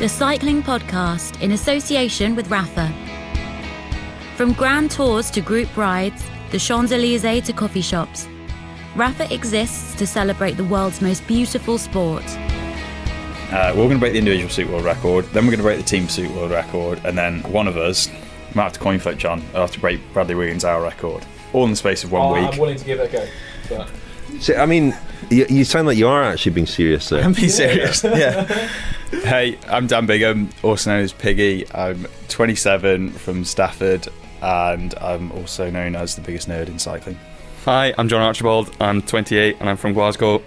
the cycling podcast in association with Rafa. From grand tours to group rides, the Champs-Élysées to coffee shops, Rafa exists to celebrate the world's most beautiful sport. We're going to break the individual suit world record, then we're going to break the team suit world record, and then one of us might have to coin flip, John. I'll have to break Bradley Wiggins' hour record, all in the space of 1 week. I'm willing to give it a go. But... So, I mean, you sound like you are actually being serious there. I'm being serious, yeah. Hey, I'm Dan Bigham, also known as Piggy. I'm 27 from Stafford, and I'm also known as the biggest nerd in cycling. Hi, I'm John Archibald. I'm 28 and I'm from Glasgow.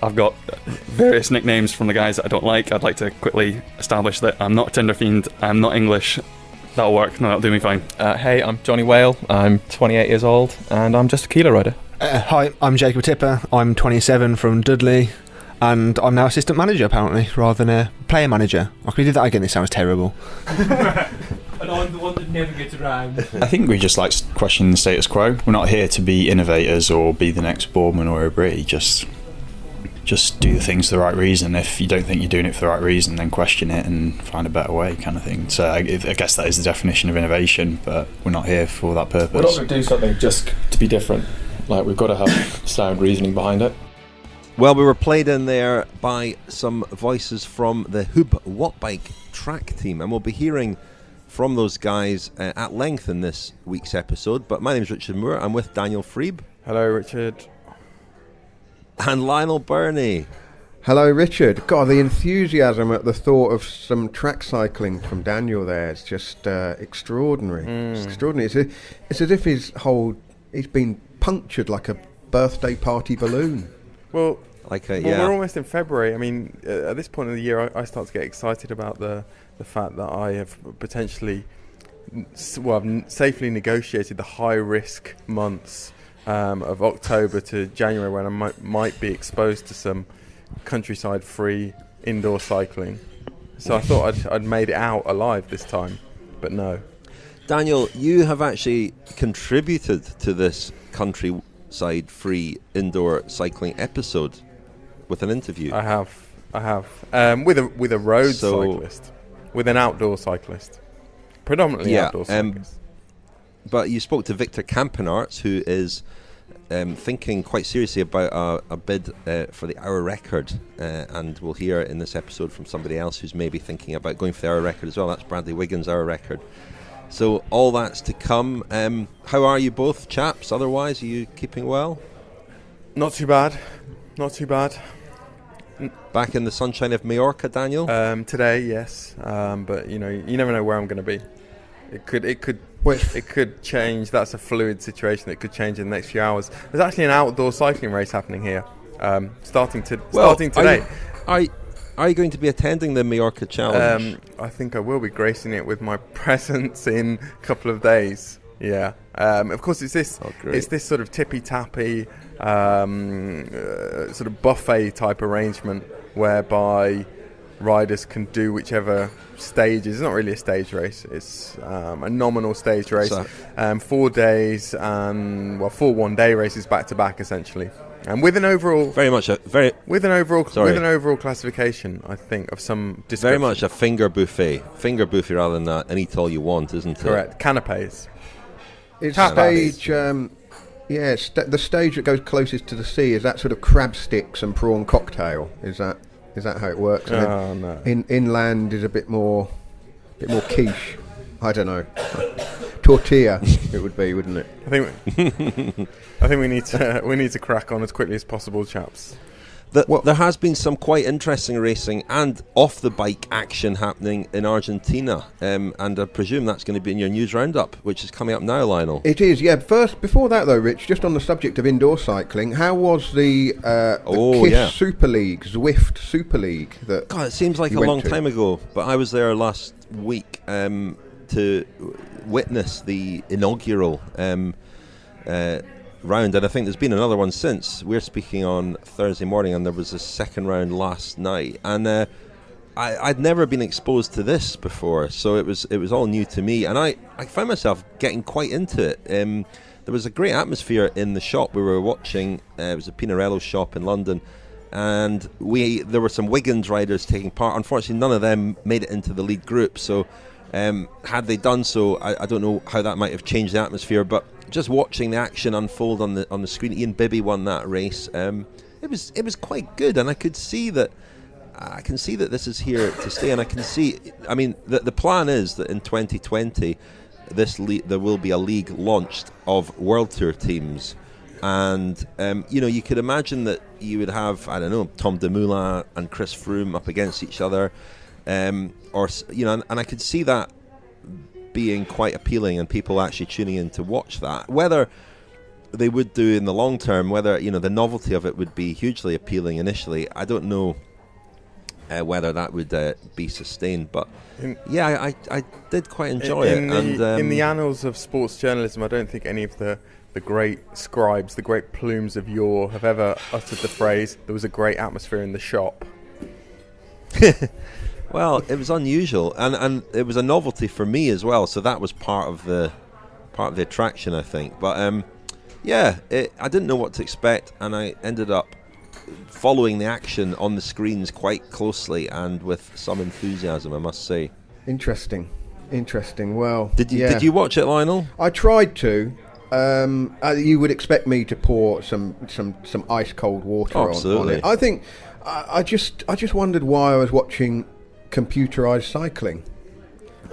I've got various nicknames from the guys that I don't like. I'd like to quickly establish that I'm not a Tinder fiend, I'm not English. That'll work, no, that'll do me fine. Hey, I'm Johnny Wale, I'm 28 years old, and I'm just a Keeler rider. Hi, I'm Jacob Tipper, I'm 27 from Dudley, and I'm now assistant manager apparently, rather than a player manager. I could do that again, this sounds terrible. And I'm the one that never gets around. I think we just like questioning the status quo. We're not here to be innovators or be the next Boardman or O'Brien, just do the things for the right reason. If you don't think you're doing it for the right reason, then question it and find a better way, kind of thing. So I guess that is the definition of innovation, but we're not here for that purpose. We're not going to do something just to be different. Like, we've got to have sound reasoning behind it. Well, we were played in there by some voices from the Huub Wattbike track team, and we'll be hearing from those guys at length in this week's episode. But my name is Richard Moore. I'm with Daniel Freeb. Hello, Richard. And Lionel Burney. Hello, Richard. God, the enthusiasm at the thought of some track cycling from Daniel there is just extraordinary. It's extraordinary. It's as if he's been punctured like a birthday party balloon. Well, we're almost in February. I mean, at this point of the year, I start to get excited about the fact that I have potentially, I've safely negotiated the high-risk months of October to January, when I might be exposed to some countryside-free indoor cycling. So I thought I'd made it out alive this time, but no. Daniel, you have actually contributed to this countryside-free indoor cycling episode with an interview. I have. With a road cyclist, with an outdoor cyclist, predominantly outdoor cyclist. But you spoke to Victor Campenarts, who is thinking quite seriously about a bid for the hour record, and we'll hear in this episode from somebody else who's maybe thinking about going for the hour record as well. That's Bradley Wiggins' hour record. So all that's to come. How are you both, chaps? Otherwise, are you keeping well? Not too bad. Not too bad. Back in the sunshine of Majorca, Daniel? Today, yes. But you never know where I'm going to be. It could change. That's a fluid situation that could change in the next few hours. There's actually an outdoor cycling race happening here, starting today. Are you going to be attending the Majorca Challenge? I think I will be gracing it with my presence in a couple of days. Yeah. Of course, it's this sort of tippy-tappy, sort of buffet type arrangement whereby riders can do whichever stages. It's not really a stage race. It's a nominal stage race. 4 days and 4 one-day races back to back, essentially. And with an overall with an overall classification, I think, of some description. Very much a finger buffet rather than any tall you want, isn't it? Correct. Canapes. It's stage. The stage that goes closest to the sea is that sort of crab sticks and prawn cocktail. Is that how it works? And no. Inland is a bit more quiche. I don't know. Tortilla, it would be, wouldn't it? I think we need to crack on as quickly as possible, chaps. There has been some quite interesting racing and off the bike action happening in Argentina, and I presume that's going to be in your news roundup, which is coming up now, Lionel. It is, yeah. First, before that though, Rich, just on the subject of indoor cycling, how was the KISS Super League, Zwift Super League? God, it seems like a long time ago, but I was there last week to witness the inaugural round, and I think there's been another one since. We're speaking on Thursday morning, and there was a second round last night, and I'd never been exposed to this before, so it was all new to me, and I found myself getting quite into it. There was a great atmosphere in the shop we were watching. It was a Pinarello shop in London, and there were some Wiggins riders taking part. Unfortunately, none of them made it into the lead group. So, had they done so, I don't know how that might have changed the atmosphere. But just watching the action unfold on the screen, Ian Bibby won that race. It was quite good, and I can see that this is here to stay. And I can see, I mean, the plan is that in 2020, there will be a league launched of World Tour teams. And you could imagine that you would have, I don't know, Tom Dumoulin and Chris Froome up against each other, and I could see that being quite appealing and people actually tuning in to watch that. Whether they would do in the long term, whether the novelty of it would be hugely appealing initially, I don't know whether that would be sustained. But I did quite enjoy it. In the annals of sports journalism, I don't think any of the great scribes, the great plumes of yore have ever uttered the phrase, "There was a great atmosphere in the shop." Well, it was unusual, and it was a novelty for me as well. So that was part of the attraction, I think. But I didn't know what to expect, and I ended up following the action on the screens quite closely and with some enthusiasm, I must say. Interesting. Well, did you watch it, Lionel? I tried to. You would expect me to pour some ice cold water on it. I think I just wondered why I was watching computerized cycling.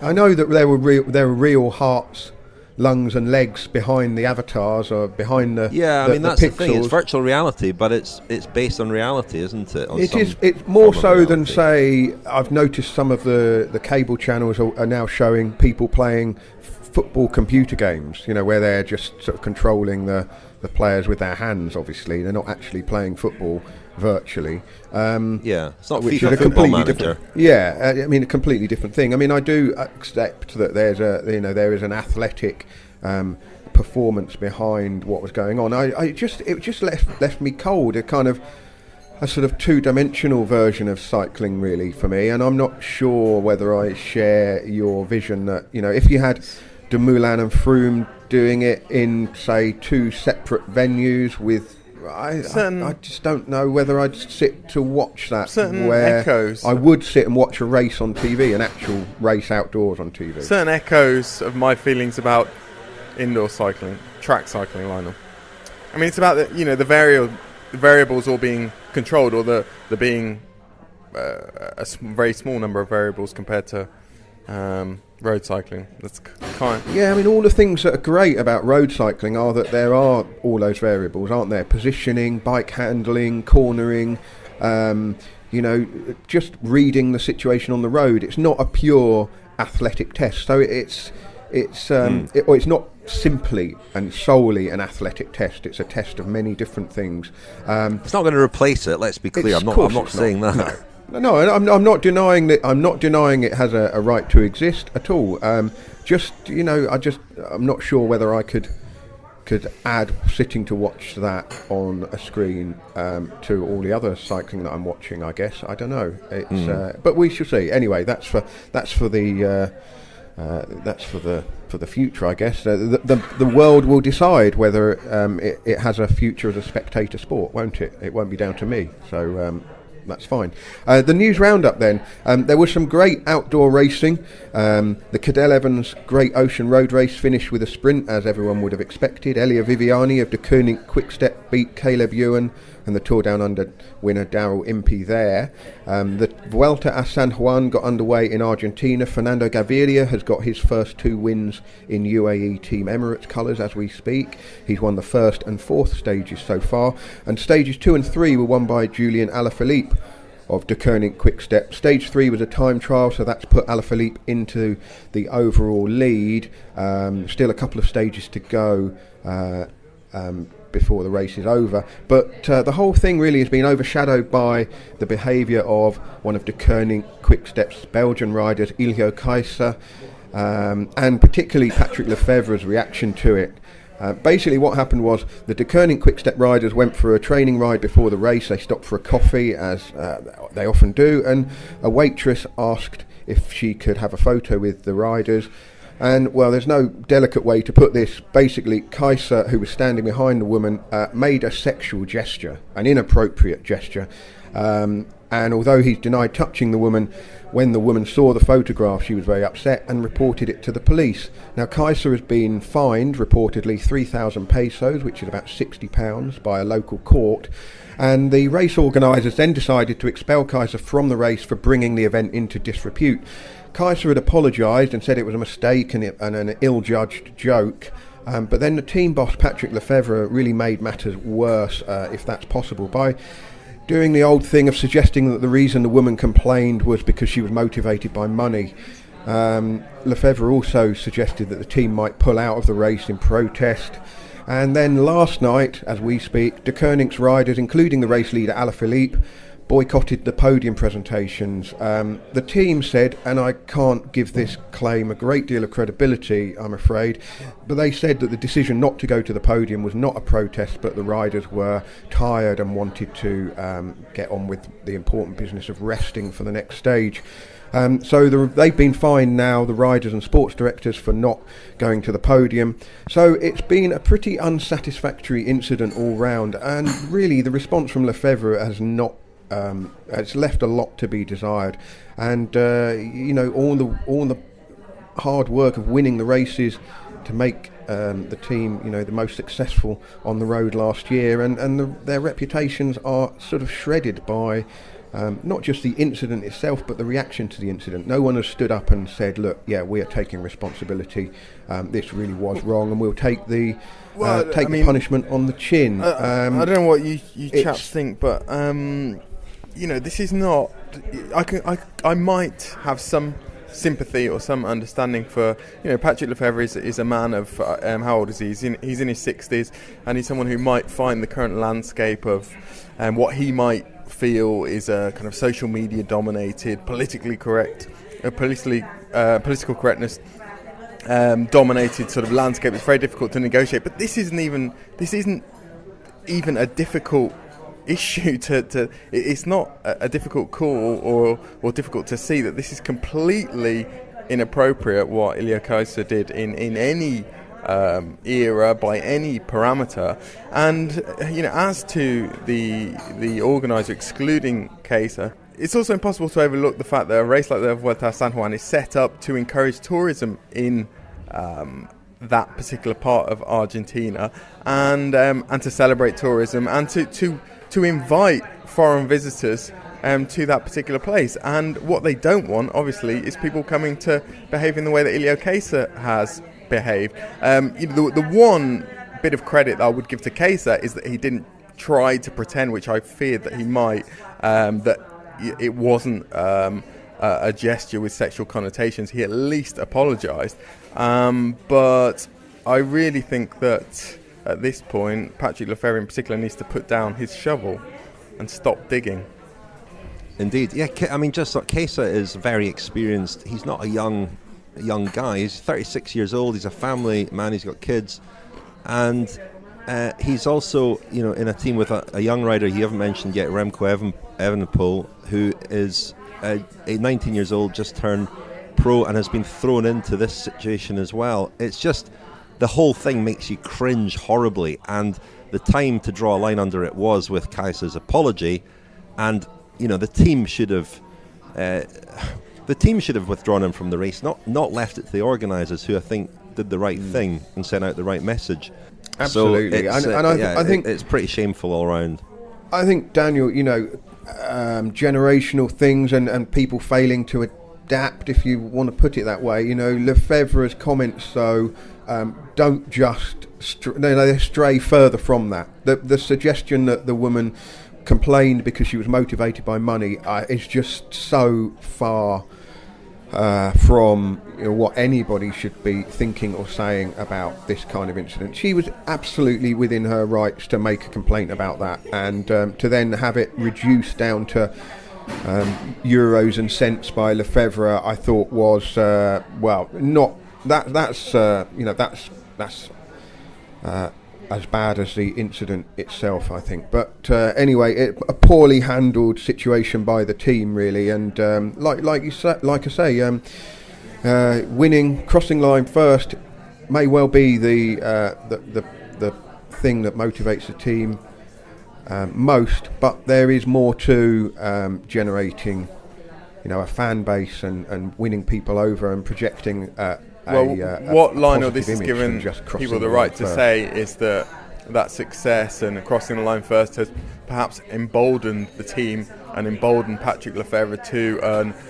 I know that there were real hearts, lungs and legs behind the avatars or behind the that's pixels. the thing. It's virtual reality, but it's based on reality, isn't it? It's more so than, say, I've noticed some of the cable channels are now showing people playing football computer games, where they're just sort of controlling the players with their hands. Obviously, they're not actually playing football virtually. It's not which FIFA is a Football completely Manager. different. A completely different thing. I mean, I do accept that there is an athletic performance behind what was going on. It just left me cold. A kind of a sort of two-dimensional version of cycling, really, for me. And I'm not sure whether I share your vision that if you had Dumoulin and Froome doing it in, say, two separate venues with. I just don't know whether I'd sit to watch that. Certain echoes. I would sit and watch a race on TV, an actual race outdoors on TV. Certain echoes of my feelings about indoor cycling, track cycling, Lionel. I mean, it's about the variables all being controlled, or there being a very small number of variables compared to road cycling. That's kind. Yeah, I mean, all the things that are great about road cycling are that there are all those variables, aren't there? Positioning, bike handling, cornering, just reading the situation on the road. It's not a pure athletic test, so it's not simply and solely an athletic test. It's a test of many different things. It's not going to replace it. Let's be clear. I'm not saying that. No, I'm not denying that. I'm not denying it has a right to exist at all. I'm not sure whether I could add sitting to watch that on a screen to all the other cycling that I'm watching. I guess I don't know. It's but we shall see. Anyway, that's for the future, I guess. The world will decide whether it has a future as a spectator sport, won't it? It won't be down to me. So. That's fine. The news roundup then. There was some great outdoor racing. The Cadel Evans Great Ocean Road Race finished with a sprint, as everyone would have expected. Elia Viviani of Deceuninck-Quick beat Caleb Ewan and the Tour Down Under winner Daryl Impey there. The Vuelta a San Juan got underway in Argentina. Fernando Gaviria has got his first two wins in UAE Team Emirates colours as we speak. He's won the first and fourth stages so far, and stages 2 and 3 were won by Julian Alaphilippe of Deceuninck-Quick. Stage 3 was a time trial, so that's put Alaphilippe into the overall lead. Still a couple of stages to go before the race is over, but the whole thing really has been overshadowed by the behaviour of one of Deceuninck-Quick's Belgian riders, Iljo Kaiser, and particularly Patrick Lefevre's reaction to it. Basically what happened was the Deceuninck-Quick riders went for a training ride before the race. They stopped for a coffee, as they often do, and a waitress asked if she could have a photo with the riders. And, well, there's no delicate way to put this. Basically, Kaiser, who was standing behind the woman, made a sexual gesture, an inappropriate gesture. And although he's denied touching the woman, when the woman saw the photograph, she was very upset and reported it to the police. Now, Kaiser has been fined, reportedly, 3,000 pesos, which is about £60, by a local court. And the race organisers then decided to expel Kaiser from the race for bringing the event into disrepute. Kaiser had apologised and said it was a mistake and an ill-judged joke. But then the team boss, Patrick Lefevre, really made matters worse, if that's possible, by doing the old thing of suggesting that the reason the woman complained was because she was motivated by money. Lefevre also suggested that the team might pull out of the race in protest. And then last night, as we speak, Deceuninck's riders, including the race leader Alaphilippe, boycotted the podium presentations. The team said, and I can't give this claim a great deal of credibility, I'm afraid, but they said that the decision not to go to the podium was not a protest, but the riders were tired and wanted to get on with the important business of resting for the next stage. So they've been fined now, the riders and sports directors, for not going to the podium. So it's been a pretty unsatisfactory incident all round, and really the response from Lefevre has not it's left a lot to be desired. And all the hard work of winning the races to make the team the most successful on the road last year, and their reputations are sort of shredded by not just the incident itself, but the reaction to the incident. No one has stood up and said, look, yeah, we are taking responsibility, this really was wrong, and we'll take the punishment on the chin. I don't know what you chaps think, but this is not. I might have some sympathy or some understanding for Patrick Lefevre is a man of how old is he? He's in his 60s, and he's someone who might find the current landscape of what he might feel is a kind of social media dominated, politically correct, political correctness dominated sort of landscape. It's very difficult to negotiate, but this isn't even a difficult issue to it's not a difficult call or difficult to see that this is completely inappropriate what Ilya Kaiser did in any era by any parameter. And as to the organizer excluding Kaiser, it's also impossible to overlook the fact that a race like the Vuelta a San Juan is set up to encourage tourism in that particular part of Argentina, and to celebrate tourism, and to invite foreign visitors to that particular place. And what they don't want, obviously, is people coming to behave in the way that Ilya Kaiser has behaved. The one bit of credit that I would give to Kaiser is that he didn't try to pretend, which I feared that he might, that it wasn't a gesture with sexual connotations. He at least apologised. But I really think that at this point, Patrick Lefevre in particular needs to put down his shovel and stop digging. Indeed, yeah. I mean, just like Kaiser is very experienced. He's not a young guy. He's 36 years old. He's a family man. He's got kids, and he's also in a team with a young rider you haven't mentioned yet, Remco Evenepoel, who is 19 years old, just turned pro, and has been thrown into this situation as well. It's just, the whole thing makes you cringe horribly, and the time to draw a line under it was with Kaiser's apology, and the team should have withdrawn him from the race, not left it to the organisers, who I think did the right thing and sent out the right message. Absolutely, so I think it's pretty shameful all round. I think, Daniel, generational things and people failing to adapt, if you want to put it that way. Lefevre's comments, though, don't just they stray further from that. The suggestion that the woman complained because she was motivated by money is just so far from what anybody should be thinking or saying about this kind of incident. She was absolutely within her rights to make a complaint about that, and to then have it reduced down to euros and cents by Lefevre, I thought was not that's as bad as the incident itself, I think. But anyway, a poorly handled situation by the team, really. And like I say, Winning, crossing line first, may well be the thing that motivates the team most, but there is more to generating, a fan base and winning people over and projecting. What Lionel this has given people the right to first. say is that success and crossing the line first has perhaps emboldened the team and emboldened Patrick Lefevere to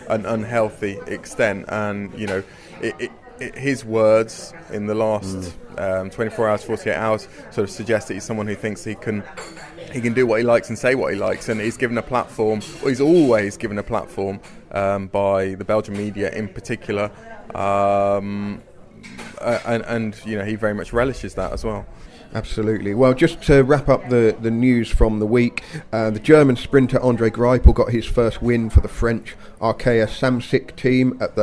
an unhealthy extent, and his words in the last 24 hours, 48 hours sort of suggest that he's someone who thinks he can do what he likes and say what he likes, and he's given a platform, or he's always given a platform by the Belgian media in particular, and he very much relishes that as well. Absolutely. Well, just to wrap up the news from the week, the German sprinter Andre Greipel got his first win for the French Arkea Samsic team at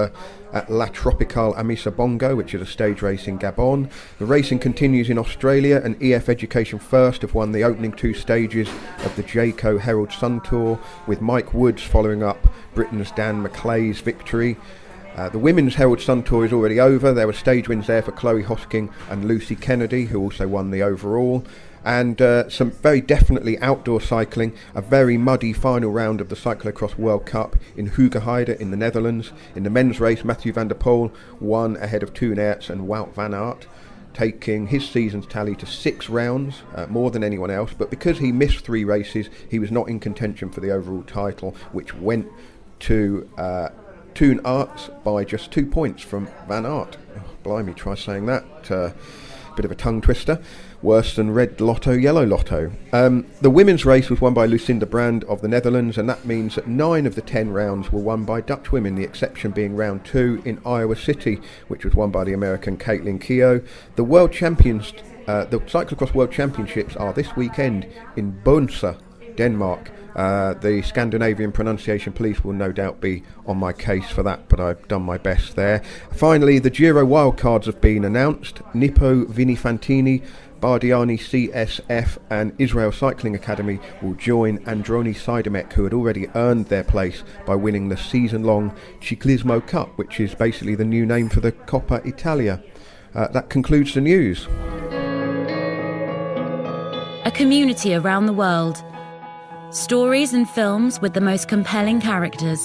La Tropicale Amissa Bongo, which is a stage race in Gabon. The racing continues in Australia, and EF Education First have won the opening 2 stages of the Jayco Herald Sun Tour, with Mike Woods following up Britain's Dan McClay's victory. The Women's Herald Sun Tour is already over. There were stage wins there for Chloe Hosking and Lucy Kennedy, who also won the overall. And some very definitely outdoor cycling, a very muddy final round of the Cyclocross World Cup in Hoogheide in the Netherlands. In the men's race, Mathieu van der Poel won ahead of Toon Aerts and Wout van Aert, taking his season's tally to 6 rounds, more than anyone else. But because he missed 3 races, he was not in contention for the overall title, which went to Toon Aerts by just 2 points from Van Aert. Oh, blimey, try saying that. Bit of a tongue twister. Worse than red lotto, yellow lotto. The women's race was won by Lucinda Brand of the Netherlands, and that means that 9 of the 10 rounds were won by Dutch women, the exception being round 2 in Iowa City, which was won by the American Caitlin Keough. The World Champions, the Cyclocross World Championships are this weekend in Bodense, Denmark. The Scandinavian pronunciation police will no doubt be on my case for that, but I've done my best there. Finally, the Giro wildcards have been announced. Nippo Vinifantini, Bardiani CSF and Israel Cycling Academy will join Androni Sidemek, who had already earned their place by winning the season-long Ciclismo Cup, which is basically the new name for the Coppa Italia. That concludes the news. A community around the world. Stories and films with the most compelling characters.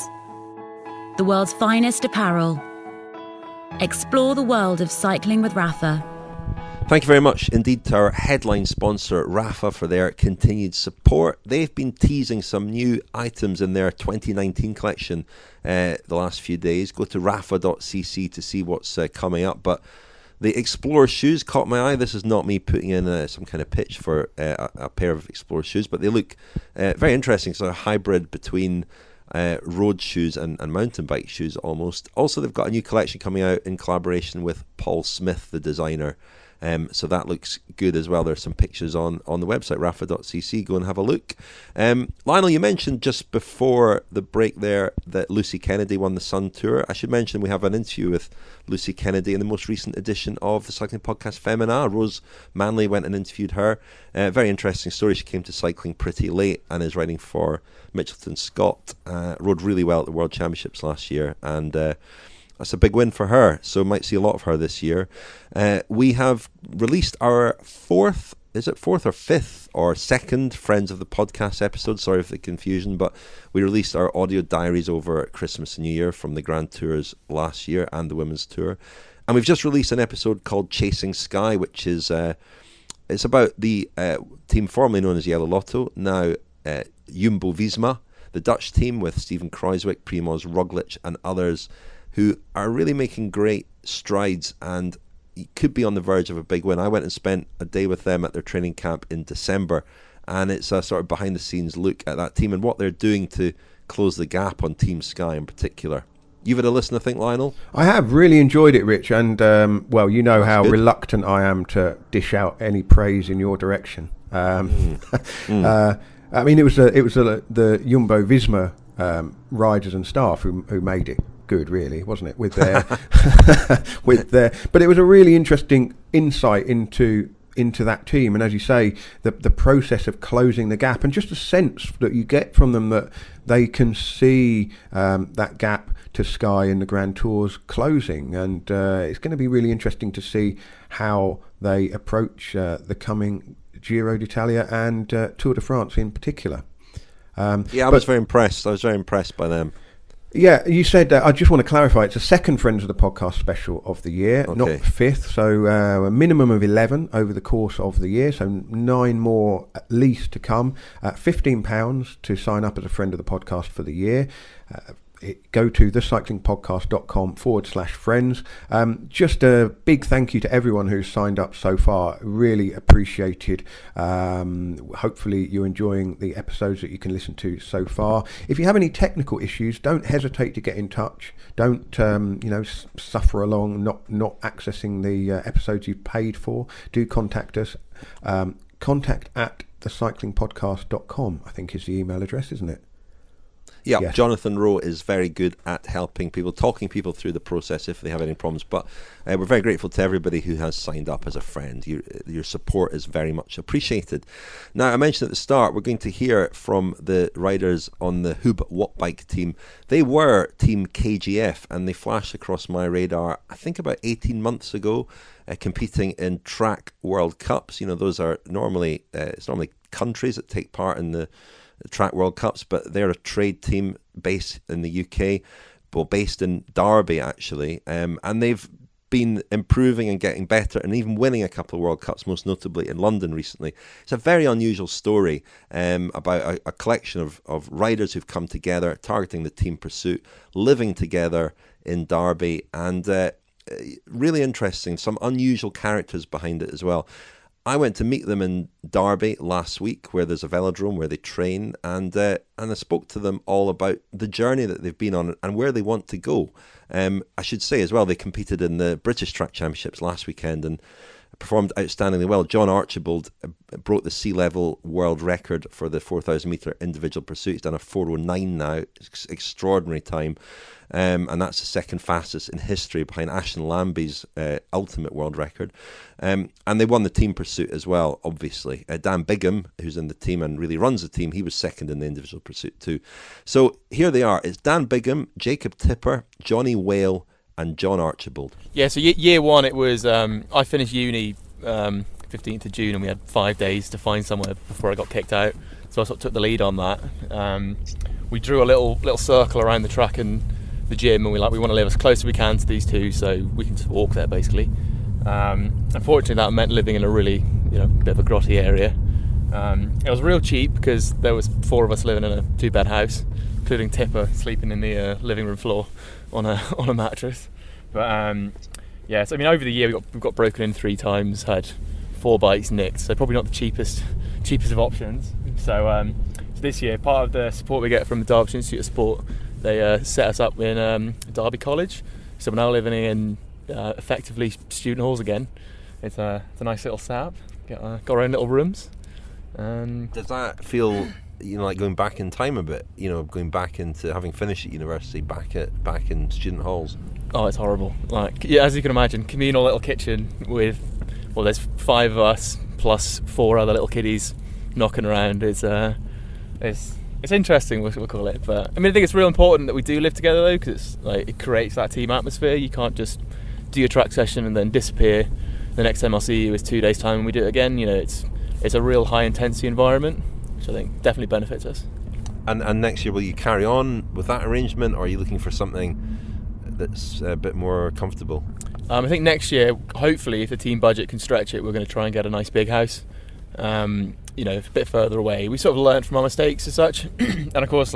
The world's finest apparel. Explore the world of cycling with Rapha. Thank you very much indeed to our headline sponsor, Rapha, for their continued support. They've been teasing some new items in their 2019 collection the last few days. Go to rapha.cc to see what's coming up. But the Explorer shoes caught my eye. This is not me putting in some kind of pitch for a pair of Explorer shoes, but they look very interesting. So a hybrid between road shoes and mountain bike shoes almost. Also, they've got a new collection coming out in collaboration with Paul Smith, the designer. So that looks good as well. There's some pictures on the website, rapha.cc. Go and have a look. Lionel, you mentioned just before the break there that Lucy Kennedy won the Sun Tour. I should mention we have an interview with Lucy Kennedy in the most recent edition of the cycling podcast Femina. Rose Manley went and interviewed her. Very interesting story. She came to cycling pretty late and is riding for Mitchelton Scott. Rode really well at the World Championships last year, and that's a big win for her, so might see a lot of her this year. We have released our fourth or fifth or second Friends of the Podcast episode? Sorry for the confusion, but we released our audio diaries over Christmas and New Year from the Grand Tours last year and the Women's Tour. And we've just released an episode called Chasing Sky, which is it's about the team formerly known as Yellow Lotto, now Jumbo-Visma, the Dutch team with Steven Kruijswijk, Primoz Roglic and others, who are really making great strides and could be on the verge of a big win. I went and spent a day with them at their training camp in December, and it's a sort of behind-the-scenes look at that team and what they're doing to close the gap on Team Sky in particular. You've had a listen, I think, Lionel? I have really enjoyed it, Rich, and well, you know how reluctant I am to dish out any praise in your direction. I mean, it was the Jumbo-Visma riders and staff who made it good, really, wasn't it? With their but it was a really interesting insight into that team, and as you say, the process of closing the gap, and just a sense that you get from them that they can see that gap to Sky in the Grand Tour's closing, and it's going to be really interesting to see how they approach the coming Giro d'Italia and Tour de France in particular. I was very impressed. I was very impressed by them. Yeah, you said, I just want to clarify, it's a second Friends of the Podcast special of the year, not fifth, so a minimum of 11 over the course of the year, so 9 more at least to come. £15 to sign up as a friend of the podcast for the year. Go to thecyclingpodcast.com/friends. Just a big thank you to everyone who's signed up so far. Really appreciated. Hopefully you're enjoying the episodes that you can listen to so far. If you have any technical issues, don't hesitate to get in touch. Don't suffer along not accessing the episodes you've paid for. Do contact us. Contact at thecyclingpodcast.com, I think is the email address, isn't it? Yeah, Yes. Jonathan Rowe is very good at helping people, talking people through the process if they have any problems. But we're very grateful to everybody who has signed up as a friend. Your support is very much appreciated. Now, I mentioned at the start, we're going to hear from the riders on the Huub Wattbike team. They were Team KGF, and they flashed across my radar, I think about 18 months ago, competing in track World Cups. You know, those are normally countries that take part in the Track World Cups, but they're a trade team based in the UK, based in Derby actually, and they've been improving and getting better and even winning a couple of World Cups, most notably in London recently. It's a very unusual story about a collection of riders who've come together, targeting the team pursuit, living together in Derby, and really interesting, some unusual characters behind it as well. I went to meet them in Derby last week, where there's a velodrome where they train, and I spoke to them all about the journey that they've been on and where they want to go. I should say as well, they competed in the British Track Championships last weekend and performed outstandingly well. John Archibald broke the sea level world record for the 4,000 metre individual pursuit. He's done a 4:09 now, extraordinary time. And that's the second fastest in history behind Ashton Lambie's ultimate world record. And they won the team pursuit as well, obviously. Dan Bigham, who's in the team and really runs the team, he was second in the individual pursuit too. So here they are. It's Dan Bigham, Jacob Tipper, Johnny Wale and John Archibald. Yeah, so year one it was, I finished uni 15th of June and we had 5 days to find somewhere before I got kicked out. So I sort of took the lead on that. We drew a little circle around the track and the gym, and we want to live as close as we can to these two so we can just walk there basically. Unfortunately that meant living in a really bit of a grotty area. It was real cheap because there was 4 of us living in a 2-bed house, including Tipper sleeping in the living room floor on a mattress. But so I mean over the year we've got broken in 3 times, had 4 bikes nicked, so probably not the cheapest of options. So this year, part of the support we get from the Derbyshire Institute of Sport, they set us up in Derby College, so we're now living in effectively student halls again. It's a nice little setup. Got our own little rooms. Does that feel like going back in time a bit? Going back into having finished at university, back in student halls. Oh, it's horrible. As you can imagine, communal little kitchen with there's 5 of us plus 4 other little kiddies knocking around. It's interesting, we'll call it, but I mean I think it's real important that we do live together though, because it creates that team atmosphere. You can't just do your track session and then disappear. The next time I'll see you is 2 days time and we do it again. It's a real high intensity environment, which I think definitely benefits us. And next year, will you carry on with that arrangement, or are you looking for something that's a bit more comfortable? I think next year, hopefully, if the team budget can stretch it, we're going to try and get a nice big house. A bit further away. We sort of learned from our mistakes as such, and of course,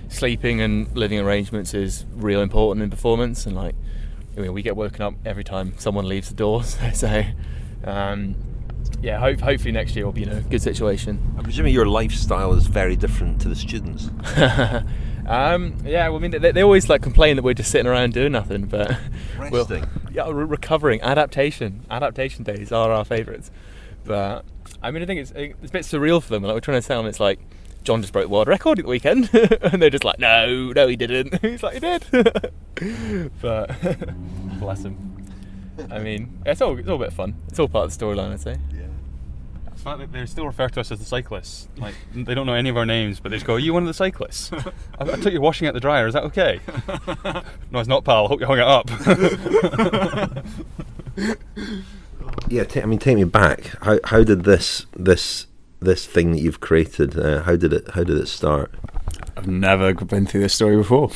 sleeping and living arrangements is real important in performance. And we get woken up every time someone leaves the doors. So, hopefully next year will be in a good situation. I'm presuming your lifestyle is very different to the students. They always complain that we're just sitting around doing nothing, but resting. Recovering, adaptation days are our favourites. But I mean, I think it's a bit surreal for them. We're trying to tell them it's John just broke the world record at the weekend, and they're just no, he didn't. He's he did. But bless him. I mean, it's all a bit of fun. It's all part of the storyline, I'd say. Yeah. It's like they still refer to us as the cyclists. Like, they don't know any of our names, but they just go, "Are you one of the cyclists? I took you washing out the dryer. Is that okay?" "No, it's not, pal. I hope you hung it up." Yeah, take me back. How did this thing that you've created? How did it start? I've never been through this story before.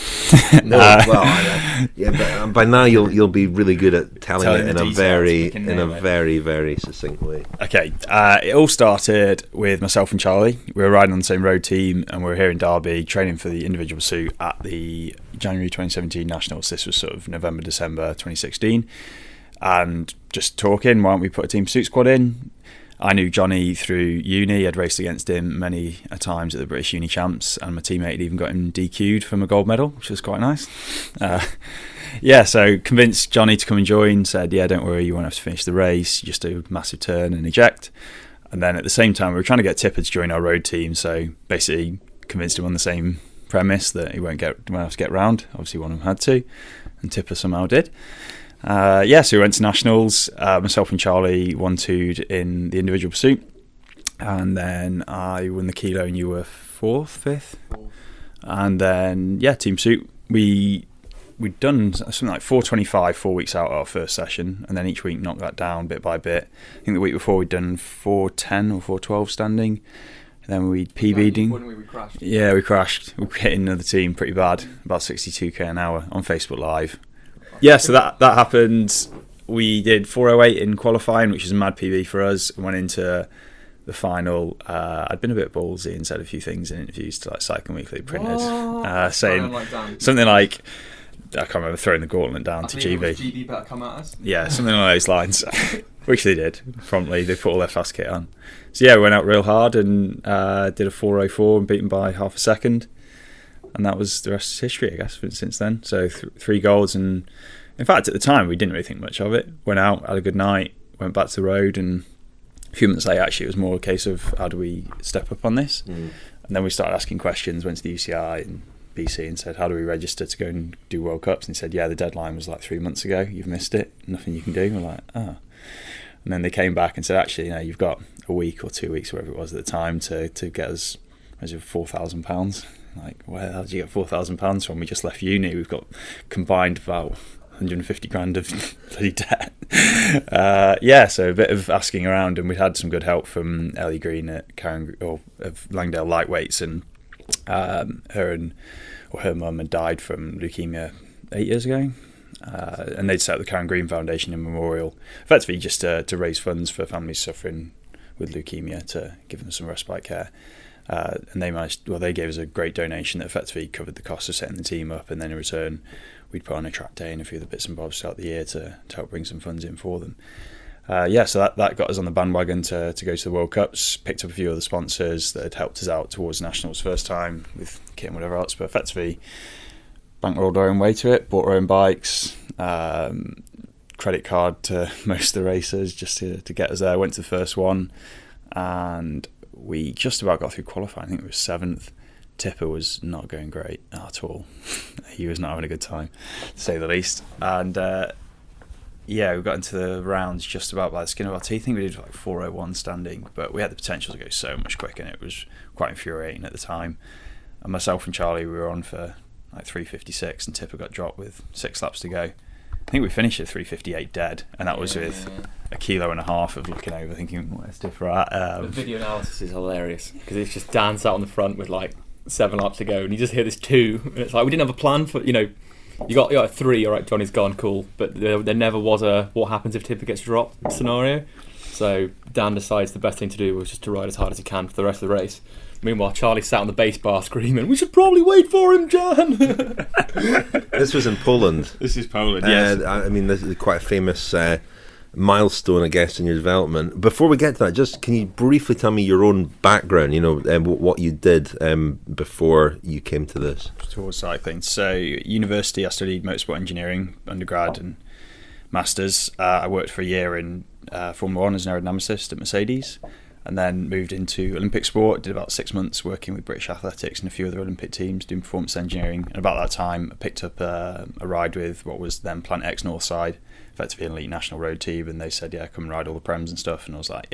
No, but by now you'll be really good at telling it in a very very succinct way. Okay, it all started with myself and Charlie. We were riding on the same road team, and we were here in Derby training for the individual pursuit at the January 2017 Nationals. This was sort of November, December 2016, and just talking. Why don't we put a team pursuit squad in? I knew Johnny through uni. I'd raced against him many a times at the British Uni Champs, and my teammate had even got him DQ'd from a gold medal, which was quite nice. So convinced Johnny to come and join, said, "Yeah, don't worry, you won't have to finish the race, you just do a massive turn and eject." And then at the same time, we were trying to get Tipper to join our road team, so basically convinced him on the same premise that he won't have to get round. Obviously one of them had to, and Tipper somehow did. So we went to Nationals. Myself and Charlie won-two'd in the individual pursuit, and then I won the kilo and you were fifth. And then team pursuit, we'd done something like 4:25 4 weeks out of our first session, and then each week knocked that down bit by bit. I think the week before we'd done 4:10 or 4:12 standing, and then we'd PB'd. We crashed. Yeah, we crashed. We were hitting another team pretty bad, about 62k an hour on Facebook Live. Yeah, so that happened. We did 4:08 in qualifying, which is a mad PB for us. Went into the final. I'd been a bit ballsy and said a few things in interviews to like Cycling Weekly printed, saying something like, I can't remember, throwing the gauntlet down to GB. GB better come at us. Yeah, something along those lines, which they did promptly. They put all their fast kit on. So we went out real hard and did a 4:04 and beaten by half a second. And that was the rest is history, I guess, since then. So 3 golds, and in fact, at the time, we didn't really think much of it. Went out, had a good night, went back to the road, and a few months later, actually, it was more a case of how do we step up on this? And then we started asking questions, went to the UCI and BC and said, how do we register to go and do World Cups? And he said, the deadline was like 3 months ago, you've missed it, nothing you can do. We're like, And then they came back and said, actually, you've got a week or 2 weeks, whatever it was at the time, to get us, £4,000. Like, where the hell did you get £4,000 from? We just left uni. We've got combined about 150 grand of bloody debt. So a bit of asking around, and we had some good help from Ellie Green at of Langdale Lightweights, and her mum had died from leukemia 8 years ago, and they'd set up the Karen Green Foundation in memorial, effectively just to raise funds for families suffering with leukemia to give them some respite care. And they gave us a great donation that effectively covered the cost of setting the team up, and then in return we'd put on a track day and a few of the bits and bobs throughout the year to help bring some funds in for them. So that got us on the bandwagon to go to the World Cups, picked up a few other sponsors that had helped us out towards Nationals first time with kit and whatever else, but effectively bankrolled our own way to it, bought our own bikes, credit card to most of the races just to get us there. Went to the first one, and we just about got through qualifying. I think it was 7th. Tipper was not going great at all. He was not having a good time, to say the least. And we got into the rounds just about by the skin of our teeth. I think we did like 4:01 standing, but we had the potential to go so much quicker, and it was quite infuriating at the time. And myself and Charlie, we were on for like 3:56, and Tipper got dropped with 6 laps to go. I think we finished at 3:58 dead, and that was with a kilo and a half of looking over, thinking, where's Tipper at? The video analysis is hilarious, because it's just Dan sat on the front with like 7 laps to go, and you just hear this 2, and it's like, we didn't have a plan for, you got 3, alright, Johnny's gone, cool, but there never was a what happens if Tipper gets dropped scenario. So Dan decides the best thing to do was just to ride as hard as he can for the rest of the race. Meanwhile, Charlie sat on the base bar screaming, "We should probably wait for him, Jan!" This was in Poland. This is Poland, yes. I mean, this is quite a famous milestone, I guess, in your development. Before we get to that, just can you briefly tell me your own background, what you did before you came to this? Towards cycling. So, university, I studied motorsport engineering, undergrad and masters. I worked for a year in Formula 1 as an aerodynamicist at Mercedes, and then moved into Olympic sport. Did about 6 months working with British Athletics and a few other Olympic teams doing performance engineering. And about that time, I picked up a ride with what was then Planet X Northside, effectively an elite national road team. And they said, come and ride all the prems and stuff. And I was like,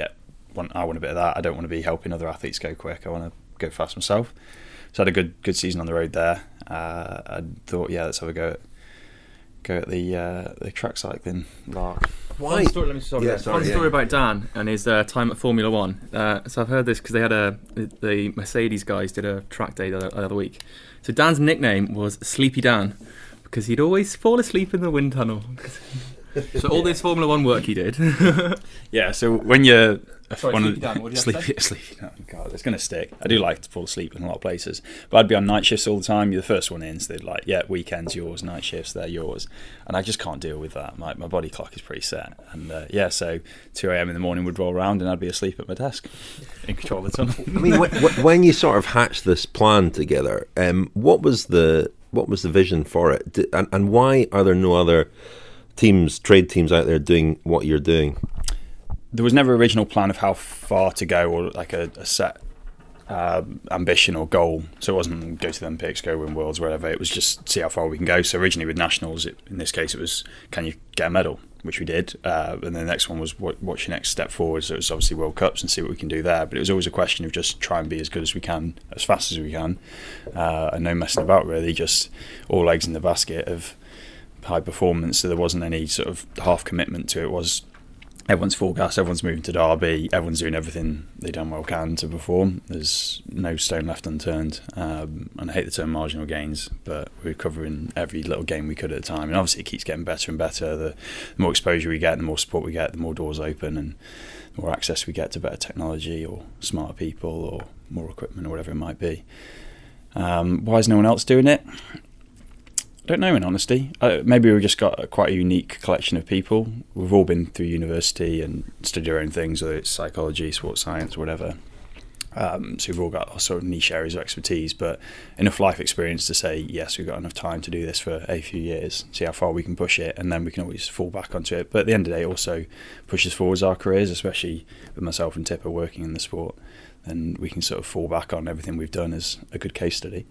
want a bit of that. I don't want to be helping other athletes go quick. I want to go fast myself. So I had a good season on the road there. I thought, let's have a go at the track cycling lark. Why? Fun story about Dan and his time at Formula One. So I've heard this because they had the Mercedes guys did a track day the other week. So Dan's nickname was Sleepy Dan because he'd always fall asleep in the wind tunnel. So all this Formula One work he did. Yeah. So when you're Sleepy Dan, what did you have to say? Sleepy Dan, God, it's going to stick. I do like to fall asleep in a lot of places, but I'd be on night shifts all the time. You're the first one in, so they'd like, weekends yours, night shifts they're yours, and I just can't deal with that. My body clock is pretty set, and so 2 a.m. in the morning would roll around, and I'd be asleep at my desk, in control of the tunnel. I mean, when you sort of hatched this plan together, what was the vision for it, and why are there no other trade teams out there doing what you're doing? There was never an original plan of how far to go, or like a set ambition or goal. So it wasn't go to the Olympics, go win Worlds, wherever. It was just see how far we can go. So originally with nationals, in this case, it was can you get a medal, which we did. And then the next one was what's your next step forward. So it was obviously World Cups and see what we can do there. But it was always a question of just try and be as good as we can, as fast as we can, and no messing about really. Just all eggs in the basket of high performance. So there wasn't any sort of half commitment to it. It was everyone's full gas, everyone's moving to Derby, everyone's doing everything they damn well can to perform. There's no stone left unturned, and I hate the term marginal gains, but we're covering every little game we could at a time, and obviously it keeps getting better and better. The more exposure we get, the more support we get, the more doors open and the more access we get to better technology or smarter people or more equipment or whatever it might be. Why is no one else doing it? I don't know, in honesty. Maybe we've just got quite a unique collection of people. We've all been through university and studied our own things, whether it's psychology, sports science, whatever. So we've all got our sort of niche areas of expertise, but enough life experience to say, yes, we've got enough time to do this for a few years, see how far we can push it, and then we can always fall back onto it. But at the end of the day, it also pushes forwards our careers, especially with myself and Tipper working in the sport. Then we can sort of fall back on everything we've done as a good case study.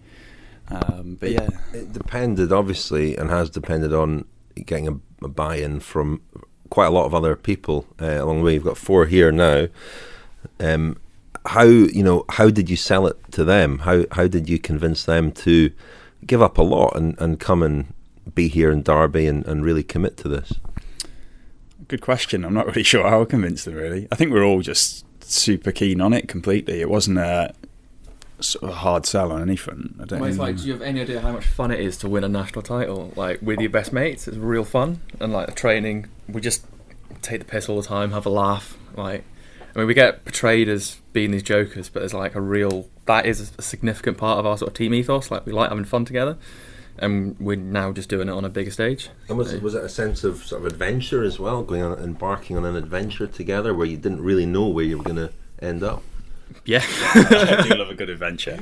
But yeah, it depended obviously, and has depended on getting a buy-in from quite a lot of other people along the way. You've got 4 here now. How did you sell it to them? How did you convince them to give up a lot and come and be here in Derby and really commit to this? Good question. I'm not really sure how I convinced them, really. I think we're all just super keen on it completely. It wasn't a sort of a hard sell on any front. I don't do you have any idea how much fun it is to win a national title, like with your best mates? It's real fun, and like the training, we just take the piss all the time, have a laugh. We get portrayed as being these jokers, but there's like that is a significant part of our sort of team ethos. Like we like having fun together, and we're now just doing it on a bigger stage. And was it a sense of sort of adventure as well, embarking on an adventure together where you didn't really know where you were going to end up? Yeah, I do love a good adventure,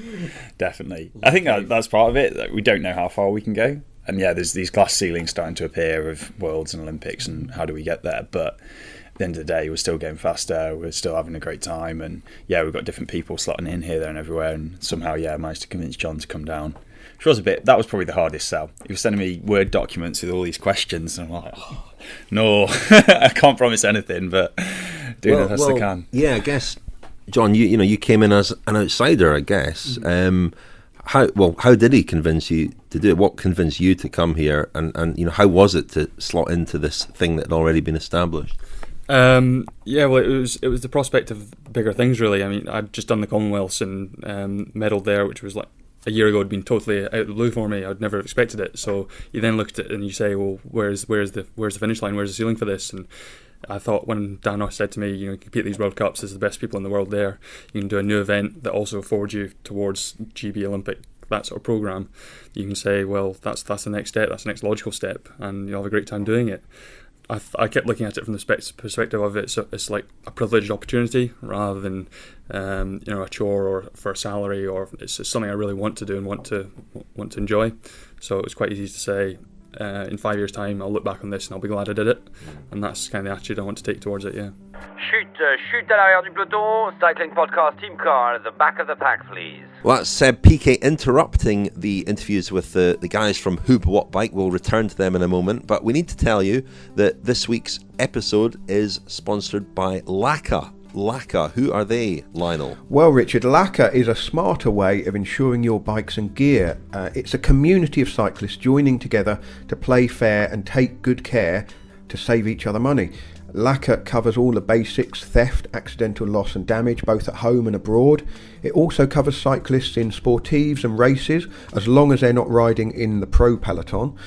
definitely. I think that's part of it. We don't know how far we can go, and there's these glass ceilings starting to appear of Worlds and Olympics, and how do we get there? But at the end of the day, we're still getting faster, we're still having a great time, and we've got different people slotting in here, there and everywhere, and somehow I managed to convince John to come down, which that was probably the hardest sell. He was sending me Word documents with all these questions, and I'm like, no, I can't promise anything, but doing the best I can. Yeah, I guess, John, you came in as an outsider, I guess. How did he convince you to do it? What convinced you to come here? And how was it to slot into this thing that had already been established? It was the prospect of bigger things, really. I mean, I'd just done the Commonwealths and medalled there, which was like a year ago had been totally out of the blue for me. I'd never expected it. So you then look at it and you say, well, where's the finish line? Where's the ceiling for this? And I thought when Dan said to me, you compete at these World Cups, there's the best people in the world there. You can do a new event that also forwards you towards GB Olympic, that sort of programme. You can say, well, that's the next step, that's the next logical step, and you'll have a great time doing it. I kept looking at it from the perspective of it, so it's like a privileged opportunity rather than a chore or for a salary, or it's just something I really want to do and want to enjoy. So it was quite easy to say, in 5 years' time, I'll look back on this and I'll be glad I did it. And that's kind of the attitude I want to take towards it, yeah. Chute à l'arrière du peloton, cycling podcast team car at the back of the pack, please. Well, that's PK interrupting the interviews with the guys from Huub Wattbike. We'll return to them in a moment, but we need to tell you that this week's episode is sponsored by Lacquer. Lacquer. Who are they, Lionel? Well, Richard, Lacquer is a smarter way of insuring your bikes and gear. It's a community of cyclists joining together to play fair and take good care to save each other money. Lacquer covers all the basics: theft, accidental loss and damage, both at home and abroad. It also covers cyclists in sportives and races, as long as they're not riding in the pro peloton.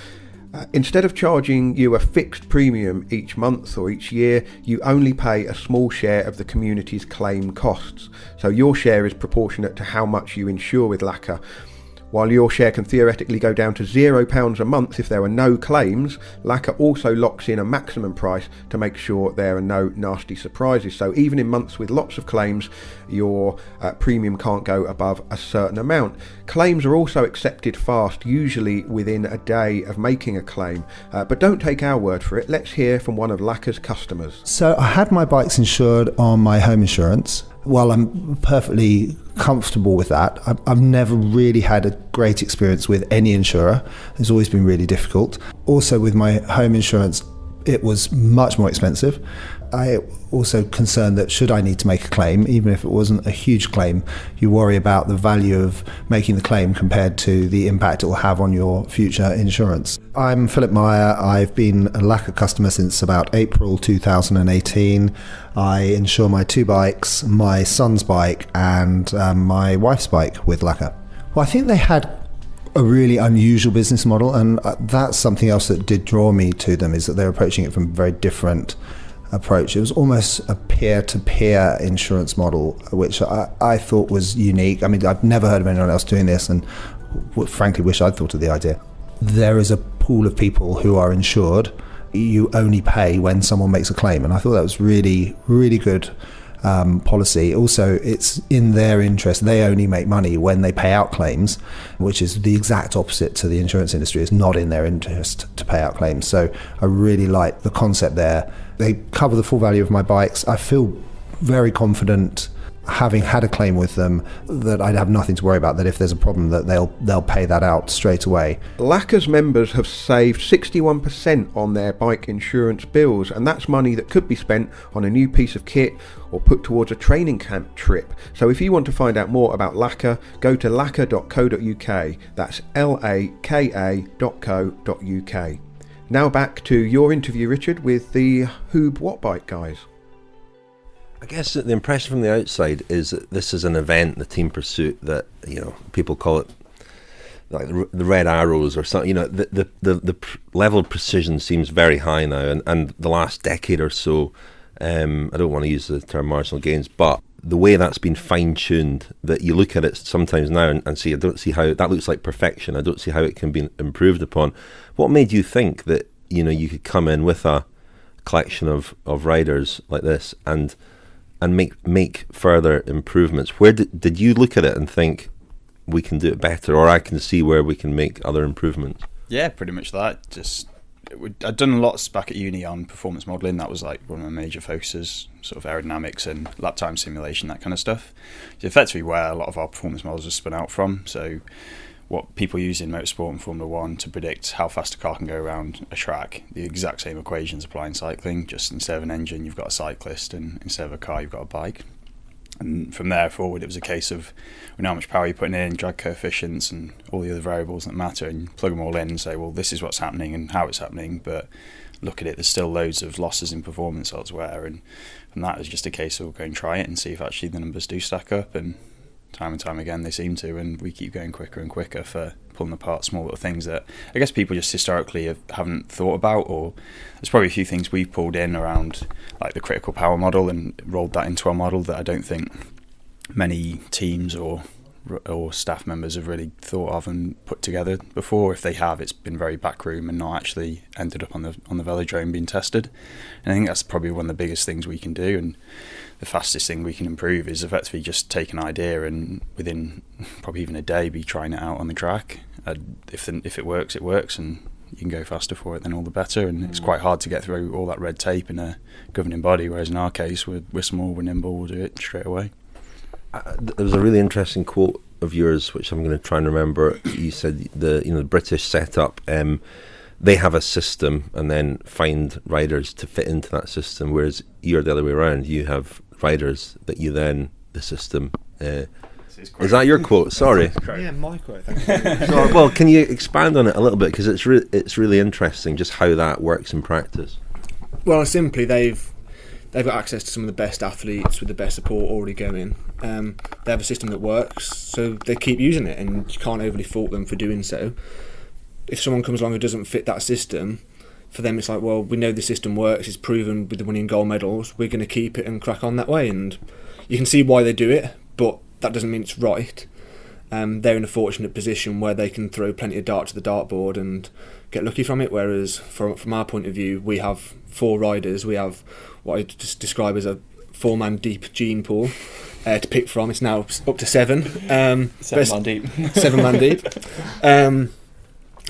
Instead of charging you a fixed premium each month or each year, you only pay a small share of the community's claim costs. So your share is proportionate to how much you insure with Lacquer. While your share can theoretically go down to £0 a month if there are no claims, Lacquer also locks in a maximum price to make sure there are no nasty surprises. So even in months with lots of claims, your premium can't go above a certain amount. Claims are also accepted fast, usually within a day of making a claim. But don't take our word for it. Let's hear from one of Lacquer's customers. So I had my bikes insured on my home insurance. Well, I'm perfectly comfortable with that. I've never really had a great experience with any insurer. It's always been really difficult. Also, with my home insurance, it was much more expensive. I also concerned that should I need to make a claim, even if it wasn't a huge claim, you worry about the value of making the claim compared to the impact it will have on your future insurance. I'm Philip Meyer. I've been a Lacquer customer since about April 2018. I insure my two bikes, my son's bike and my wife's bike with Lacquer. Well, I think they had a really unusual business model, and that's something else that did draw me to them, is that they're approaching it from a very different approach. It was almost a peer-to-peer insurance model, which I thought was unique. I mean, I've never heard of anyone else doing this, and frankly wish I'd thought of the idea. There is a pool of people who are insured. You only pay when someone makes a claim, and I thought that was really, really good policy. Also, it's in their interest. They only make money when they pay out claims, which is the exact opposite to the insurance industry. It's not in their interest to pay out claims. So I really like the concept there. They cover the full value of my bikes. I feel very confident, having had a claim with them, that I'd have nothing to worry about, that if there's a problem that they'll pay that out straight away. Lacquer's members have saved 61% on their bike insurance bills, and that's money that could be spent on a new piece of kit or put towards a training camp trip. So if you want to find out more about Lacquer, go to lacquer.co.uk. That's laka.co.uk. Now back to your interview, Richard, with the Huub Wattbike guys. I guess the impression from the outside is that this is an event, the team pursuit, that, you know, people call it like the red arrows or something. You know, the level of precision seems very high now, and the last decade or so, I don't want to use the term marginal gains, but the way that's been fine-tuned, that you look at it sometimes now and see, I don't see how that looks like perfection. I don't see how it can be improved upon. What made you think that, you know, you could come in with a collection of riders like this and make further improvements? Where did you look at it and think we can do it better, or I can see where we can make other improvements? Yeah, pretty much that. I'd done lots back at uni on performance modelling. That was like one of my major focuses, sort of aerodynamics and lap time simulation, that kind of stuff. It's effectively where a lot of our performance models are spun out from. So what people use in motorsport and Formula 1 to predict how fast a car can go around a track, the exact same equations apply in cycling. Just instead of an engine, you've got a cyclist, and instead of a car, you've got a bike. And from there forward, it was a case of, we know how much power you're putting in, drag coefficients, and all the other variables that matter, and you plug them all in and say, well, this is what's happening and how it's happening. But look at it, there's still loads of losses in performance elsewhere. And from that, it's just a case of go and try it and see if actually the numbers do stack up. And time again, they seem to, and we keep going quicker and quicker for pulling apart small little things that I guess people just historically haven't thought about. Or there's probably a few things we've pulled in around, like the critical power model, and rolled that into our model that I don't think many teams or staff members have really thought of and put together before. If they have, it's been very backroom and not actually ended up on the velodrome being tested. And I think that's probably one of the biggest things we can do, and the fastest thing we can improve is effectively just take an idea and within probably even a day be trying it out on the track. If it works, it works, and you can go faster for it, then all the better. And it's quite hard to get through all that red tape in a governing body, whereas in our case, we're small, we're nimble, we'll do it straight away. There was a really interesting quote of yours, which I'm going to try and remember. You said the British setup, they have a system and then find riders to fit into that system, whereas you're the other way around. You have riders that you then the system. Is that your quote? Sorry. Yeah, my quote. Thank you. So, well, can you expand on it a little bit, because it's really interesting just how that works in practice. Well, simply they've got access to some of the best athletes with the best support already going. They have a system that works, so they keep using it, and you can't overly fault them for doing so. If someone comes along who doesn't fit that system, for them it's like, well, we know the system works, it's proven with the winning gold medals, we're going to keep it and crack on that way. And you can see why they do it, but that doesn't mean it's right. They're in a fortunate position where they can throw plenty of darts to the dartboard and get lucky from it, whereas from our point of view, we have 4 riders. We have what I just describe as a 4-man deep gene pool to pick from. It's now up to 7. 7-man deep. 7-man deep.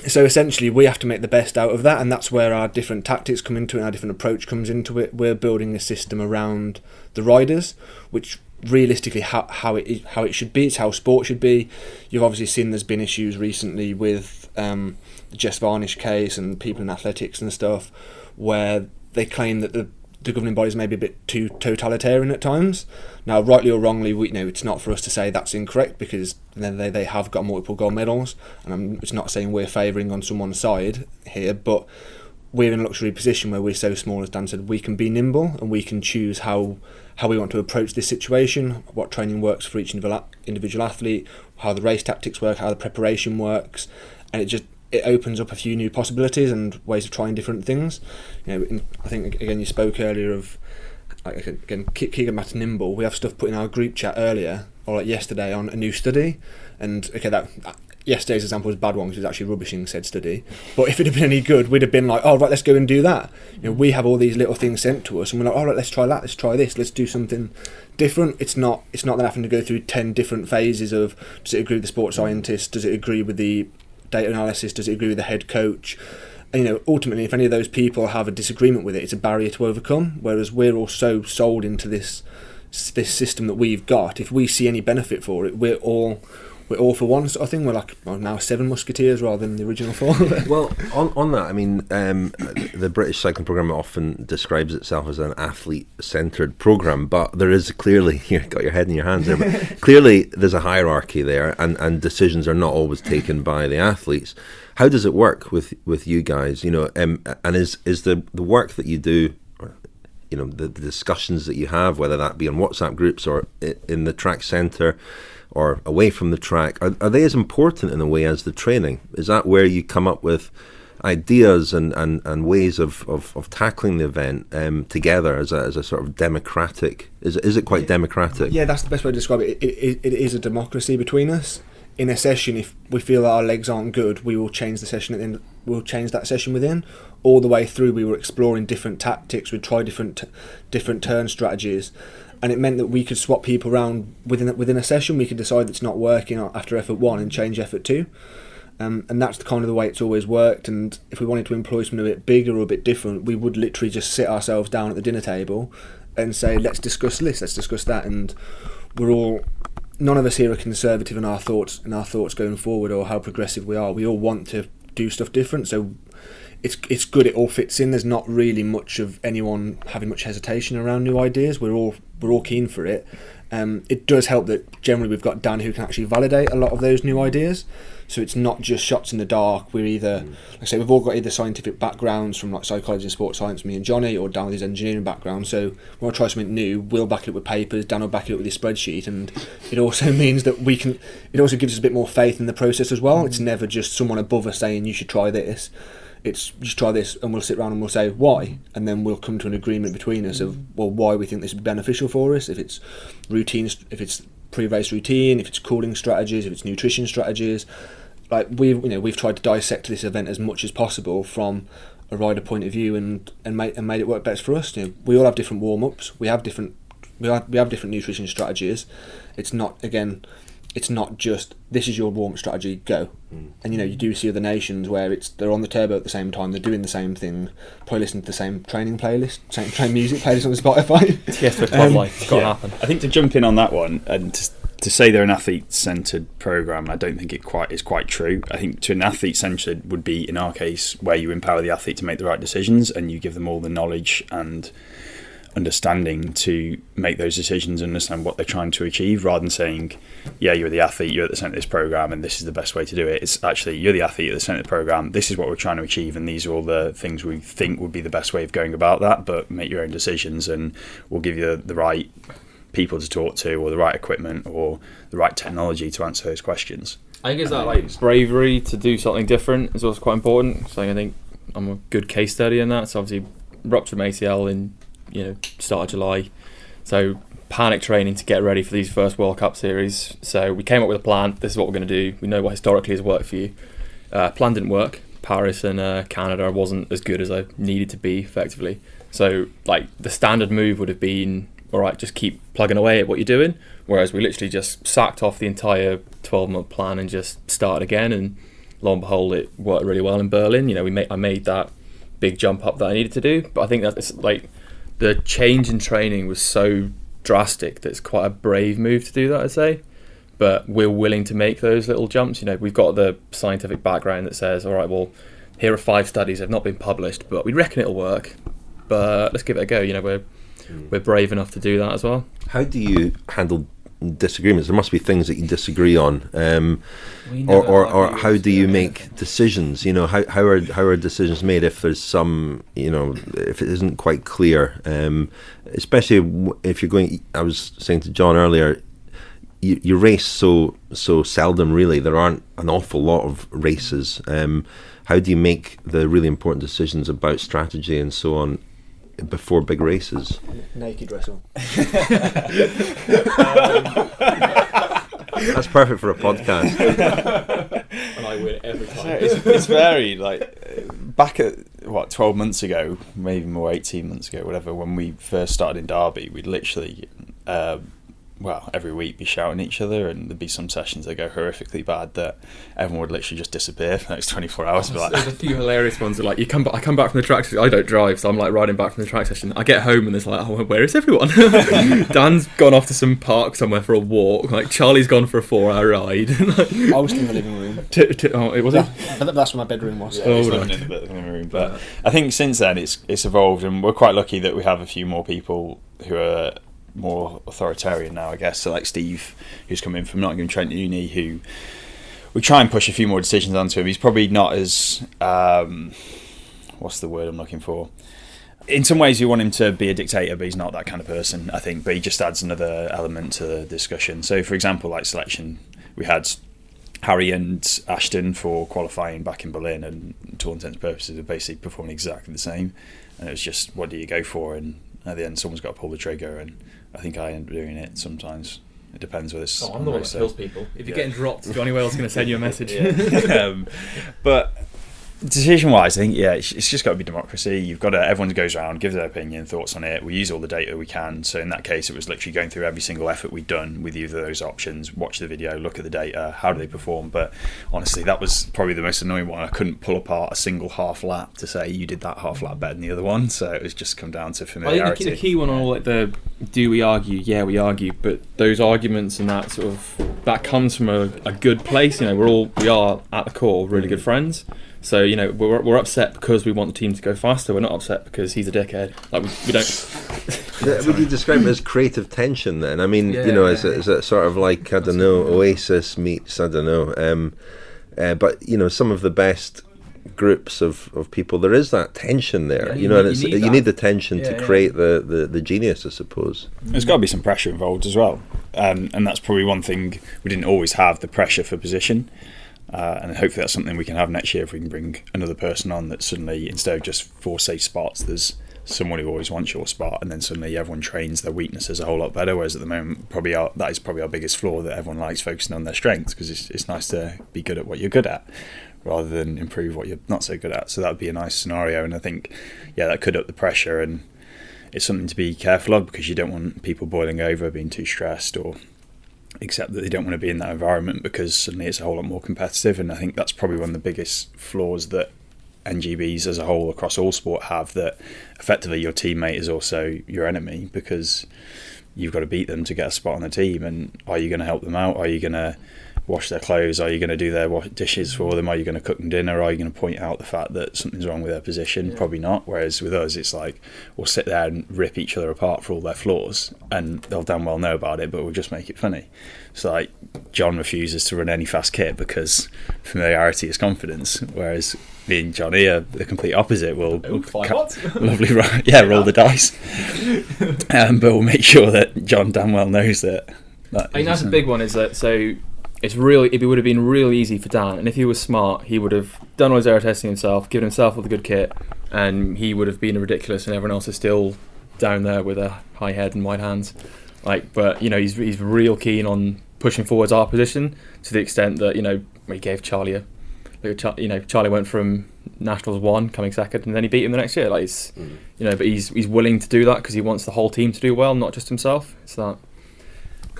So essentially we have to make the best out of that, and that's where our different tactics come into it and our different approach comes into it. We're building a system around the riders, which realistically how it should be. It's how sport should be. You've obviously seen there's been issues recently with the Jess Varnish case and people in athletics and stuff, where they claim that the governing bodies may be a bit too totalitarian at times. Now, rightly or wrongly, it's not for us to say that's incorrect, because they have got multiple gold medals, and it's not saying we're favouring on someone's side here, but we're in a luxury position where we're so small, as Dan said, we can be nimble and we can choose how we want to approach this situation, what training works for each individual athlete, how the race tactics work, how the preparation works, and it opens up a few new possibilities and ways of trying different things. I think again you spoke earlier of keeping back to nimble. We have stuff put in our group chat earlier or yesterday on a new study, and that yesterday's example was a bad one because it was actually rubbishing said study. But if it had been any good, we'd have been like, oh right, let's go and do that. We have all these little things sent to us, and we're like, all right, let's try that, let's try this, let's do something different. It's not then having to go through 10 different phases of, does it agree with the sports scientist, does it agree with the data analysis, does it agree with the head coach? And, ultimately, if any of those people have a disagreement with it, it's a barrier to overcome. Whereas we're all so sold into this system that we've got. If we see any benefit for it, we're all for one sort of thing. We're like now 7 musketeers rather than the original 4. Well, on that, I mean, the British cycling programme often describes itself as an athlete-centred programme, but there is clearly, you've got your head in your hands there, but clearly there's a hierarchy there, and decisions are not always taken by the athletes. How does it work with you guys? And is the work that you do, the discussions that you have, whether that be on WhatsApp groups or in the track centre or away from the track, are they as important in a way as the training? Is that where you come up with ideas and ways of tackling the event together as a sort of democratic? Is it quite democratic? Yeah, that's the best way to describe it. It is a democracy between us. In a session, if we feel that our legs aren't good, we will change the session. We'll change that session within. All the way through, we were exploring different tactics. We'd try different turn strategies, and it meant that we could swap people around within a session. We could decide it's not working after effort 1 and change effort 2. And that's kind of the way it's always worked. And if we wanted to employ something a bit bigger or a bit different, we would literally just sit ourselves down at the dinner table and say, let's discuss this, let's discuss that. And none of us here are conservative in our thoughts going forward, or how progressive we are. We all want to do stuff different, so it's good. It all fits in. There's not really much of anyone having much hesitation around new ideas. We're all keen for it. It does help that generally we've got Dan who can actually validate a lot of those new ideas. So it's not just shots in the dark. We're either, like I say, we've all got either scientific backgrounds from like psychology and sports science, me and Johnny, or Dan with his engineering background. So when I try something new, we'll back it up with papers, Dan will back it up with his spreadsheet, and it also means that it also gives us a bit more faith in the process as well. It's never just someone above us saying you should try this. It's just try this, and we'll sit around and we'll say why, and then we'll come to an agreement between us of why we think this is beneficial for us. If it's routines, if it's pre-race routine, if it's cooling strategies, if it's nutrition strategies. Like we've tried to dissect this event as much as possible from a rider point of view and made it work best for us. We all have different warm-ups. We have different nutrition strategies. It's not just this is your warm-up strategy, go. And you do see other nations where they're on the turbo at the same time, they're doing the same thing, probably listening to the same training playlist, same music playlist on Spotify. Yes, for club life, it's got to happen. I think to jump in on that one and to say they're an athlete-centred programme, I don't think is quite true. I think to an athlete-centred would be, in our case, where you empower the athlete to make the right decisions and you give them all the knowledge and understanding to make those decisions and understand what they're trying to achieve, rather than saying, yeah, you're the athlete, you're at the centre of this programme and this is the best way to do it. It's actually, you're the athlete at the centre of the programme, this is what we're trying to achieve, and these are all the things we think would be the best way of going about that, but make your own decisions and we'll give you the right people to talk to, or the right equipment, or the right technology to answer those questions. I think it's that like bravery to do something different is also quite important. So I think I'm a good case study in that. So obviously ruptured my ACL in start of July, so panic training to get ready for these first World Cup series. So we came up with a plan. This is what we're going to do. We know what historically has worked for you. Plan didn't work. Paris and Canada wasn't as good as I needed to be effectively. So like the standard move would have been, all right, just keep plugging away at what you're doing, whereas we literally just sacked off the entire 12-month plan and just started again, and lo and behold it worked really well in Berlin. I made that big jump up that I needed to do, but I think that's like the change in training was so drastic that it's quite a brave move to do that, I'd say. But we're willing to make those little jumps. We've got the scientific background that says, all right, well, here are 5 studies that have not been published, but we reckon it'll work. But let's give it a go. We're brave enough to do that as well. How do you handle disagreements? There must be things that you disagree on, or how do you make decisions? How are decisions made if there's some, if it isn't quite clear, especially if you're going. I was saying to John earlier, you race so seldom. Really, there aren't an awful lot of races. How do you make the really important decisions about strategy and so on before big races? Naked wrestle. That's perfect for a podcast. And I win every time. It's very back at 12 months ago, maybe more 18 months ago, whatever, when we first started in Derby, we'd literally every week be shouting at each other, and there'd be some sessions that go horrifically bad that everyone would literally just disappear for the next 24 hours. There's a few hilarious ones that I come back from the track session. I don't drive, so I'm riding back from the track session. I get home and there's where is everyone? Dan's gone off to some park somewhere for a walk. Charlie's gone for a 4-hour ride. I was in the living room. It was but that's where my bedroom was. Yeah, in the living room. But I think since then it's evolved, and we're quite lucky that we have a few more people who are more authoritarian now, I guess. So like Steve, who's come in from Nottingham Trent Uni, who we try and push a few more decisions onto him. He's probably not as what's the word I'm looking for? In some ways you want him to be a dictator, but he's not that kind of person, I think. But he just adds another element to the discussion. So for example, like selection, we had Harry and Ashton for qualifying back in Berlin, and to all intents and purposes are basically performing exactly the same, and it was just, what do you go for? And at the end someone's got to pull the trigger, and I think I end up doing it sometimes. It depends whether it's... I'm the one that kills people. If you're getting dropped, Johnny Wale's going to send you a message. But decision-wise, I think, it's just got to be democracy. You've got to... Everyone goes around, gives their opinion, thoughts on it. We use all the data we can. So in that case, it was literally going through every single effort we'd done with either of those options, watch the video, look at the data, how do they perform. But honestly, that was probably the most annoying one. I couldn't pull apart a single half lap to say you did that half lap better than the other one. So it was just come down to familiarity. I think the key one on all the do we argue? Yeah, we argue. But those arguments and that that comes from a good place. We are at the core really good friends. So we're upset because we want the team to go faster. We're not upset because he's a dickhead. We don't. Would you describe it as creative tension then? I mean, is it sort of like, I don't know, Oasis meets, I don't know, but some of the best groups of people, there is that tension there. You need the tension to create the genius, I suppose. There's got to be some pressure involved as well, and that's probably one thing we didn't always have, the pressure for position. And hopefully that's something we can have next year if we can bring another person on that suddenly, instead of just 4 safe spots, there's someone who always wants your spot, and then suddenly everyone trains their weaknesses a whole lot better, whereas at the moment that is probably our biggest flaw, that everyone likes focusing on their strengths, because it's nice to be good at what you're good at rather than improve what you're not so good at. So that would be a nice scenario, and I think that could up the pressure, and it's something to be careful of, because you don't want people boiling over, being too stressed, or except that they don't want to be in that environment, because suddenly it's a whole lot more competitive. And I think that's probably one of the biggest flaws that NGBs as a whole across all sport have, that effectively your teammate is also your enemy, because you've got to beat them to get a spot on the team. And are you going to help them out? Are you going to wash their clothes? Are you going to do their dishes for them? Are you going to cook them dinner? Are you going to point out the fact that something's wrong with their position? Probably not. Whereas with us, it's like we'll sit there and rip each other apart for all their flaws, and they'll damn well know about it, but we'll just make it funny. So like John refuses to run any fast kit because familiarity is confidence, whereas me and Johnny are the complete opposite. We'll roll the dice, but we'll make sure that John damn well knows that. I think that's a big one. Is that so? It would have been real easy for Dan, and if he was smart, he would have done all his aero testing himself, given himself all the good kit, and he would have been ridiculous, and everyone else is still down there with a high head and white hands. But he's real keen on pushing forwards our position to the extent that we gave Charlie Charlie went from Nationals 1 coming second, and then he beat him the next year. But he's willing to do that because he wants the whole team to do well, not just himself. It's that.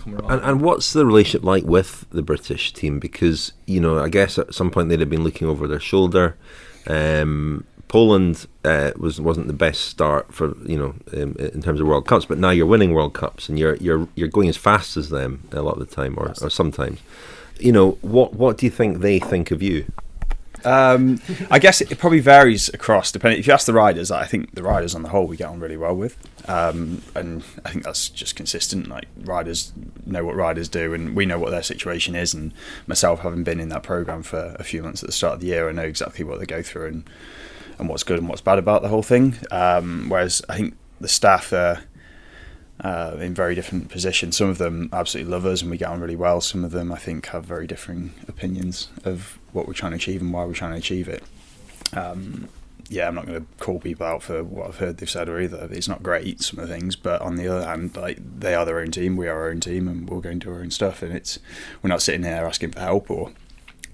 And what's the relationship like with the British team? Because I guess at some point they'd have been looking over their shoulder. Poland wasn't the best start for in terms of World Cups, but now you're winning World Cups and you're going as fast as them a lot of the time, or sometimes. What do you think they think of you? I guess it probably varies across, depending. If you ask the riders, I think the riders on the whole we get on really well with, and I think that's just consistent. Like, riders know what riders do, and we know what their situation is. And myself, having been in that program for a few months at the start of the year, I know exactly what they go through and what's good and what's bad about the whole thing. Whereas I think the staff are in very different positions. Some of them absolutely love us and we get on really well. Some of them, I think, have very differing opinions of what we're trying to achieve and why we're trying to achieve it. I'm not going to call people out for what I've heard they've said or either. It's not great, some of the things, but on the other hand, they are their own team, we are our own team, and we'll go and do our own stuff. And we're not sitting here asking for help or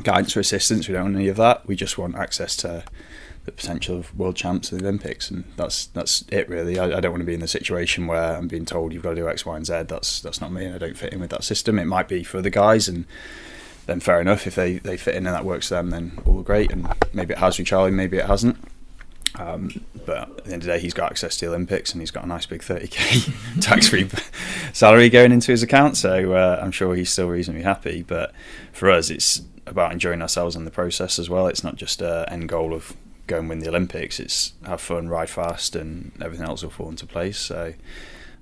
guidance or assistance. We don't want any of that. We just want access to the potential of world champs and the Olympics, and that's it really. I don't want to be in the situation where I'm being told you've got to do X, Y and Z. That's not me, and I don't fit in with that system. It might be for the guys, and then fair enough. If they fit in and that works for them, then all great. And maybe it has with Charlie, maybe it hasn't. But at the end of the day, he's got access to the Olympics and he's got a nice big 30k tax-free salary going into his account, so I'm sure he's still reasonably happy. But for us, it's about enjoying ourselves in the process as well. It's not just an end goal of go and win the Olympics. It's have fun, ride fast, and everything else will fall into place. So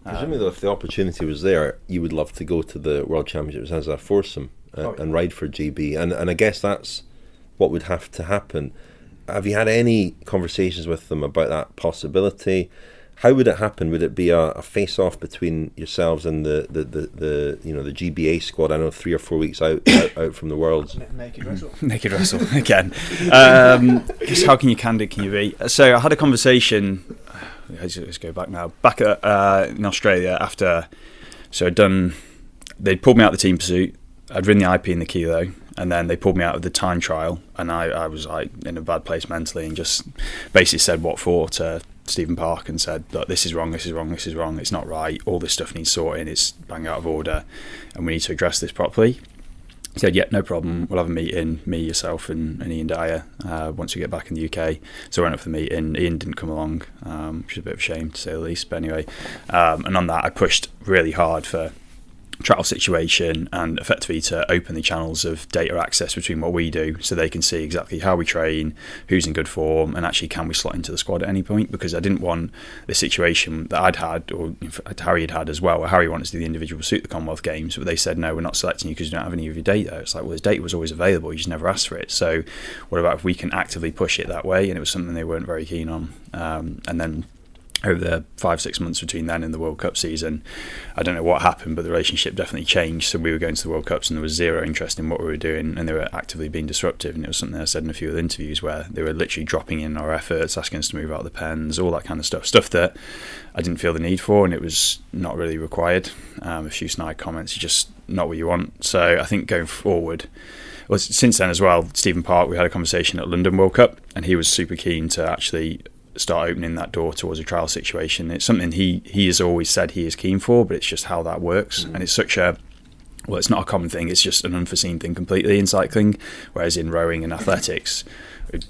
presumably though, if the opportunity was there, you would love to go to the World Championships as a foursome and ride for GB, and I guess that's what would have to happen. Have you had any conversations with them about that possibility? How would it happen? Would it be a face-off between yourselves and the GBA squad? I know 3 or 4 weeks out from the Worlds. Naked wrestle again. Just how candid can you be? So I had a conversation. Let's go back now. Back in Australia after. So they'd pulled me out of the team pursuit. I'd ridden the IP in the kilo, and then they pulled me out of the time trial, and I was like in a bad place mentally, and just basically said what for to Stephen Park and said, look, this is wrong, it's not right, all this stuff needs sorting, it's bang out of order, and we need to address this properly. He said, yeah, no problem, we'll have a meeting, me, yourself and Ian Dyer, once we get back in the UK. So I went up for the meeting. Ian didn't come along, which is a bit of a shame to say the least, but anyway. And on that I pushed really hard for trial situation and effectively to open the channels of data access between what we do, so they can see exactly how we train, who's in good form, and actually can we slot into the squad at any point. Because I didn't want the situation that I'd had, or in fact Harry had had as well, where Harry wanted to do the individual pursuit, the Commonwealth Games, but they said no, we're not selecting you because you don't have any of your data. It's like, well, his data was always available, you just never asked for it. So what about if we can actively push it that way? And it was something they weren't very keen on. And then over the 5-6 months between then and the World Cup season, I don't know what happened, but the relationship definitely changed. So we were going to the World Cups and there was zero interest in what we were doing, and they were actively being disruptive. And it was something I said in a few of the interviews, where they were literally dropping in our efforts, asking us to move out of the pens, all that kind of stuff that I didn't feel the need for, and it was not really required. A few snide comments, just not what you want. So I think going forward, well, since then as well, Stephen Park, we had a conversation at London World Cup, and he was super keen to actually start opening that door towards a trial situation. It's something he has always said he is keen for, but it's just how that works. And it's such a well, it's not a common thing, it's just an unforeseen thing completely in cycling, whereas in rowing and athletics,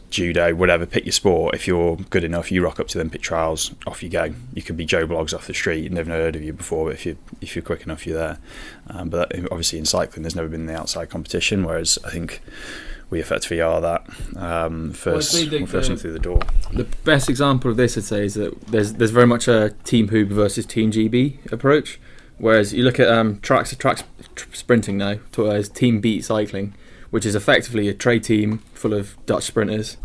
judo, whatever, pick your sport, if you're good enough, you rock up to the Olympic trials, off you go. You could be Joe Bloggs off the street, never heard of you before, but if you're quick enough, you're there. But obviously in cycling, there's never been the outside competition, whereas I think we effectively are that first in through the door. The best example of this, I'd say, is that there's very much a Team Huub versus Team GB approach. Whereas you look at track sprinting now, as Team Beat Cycling, which is effectively a trade team full of Dutch sprinters.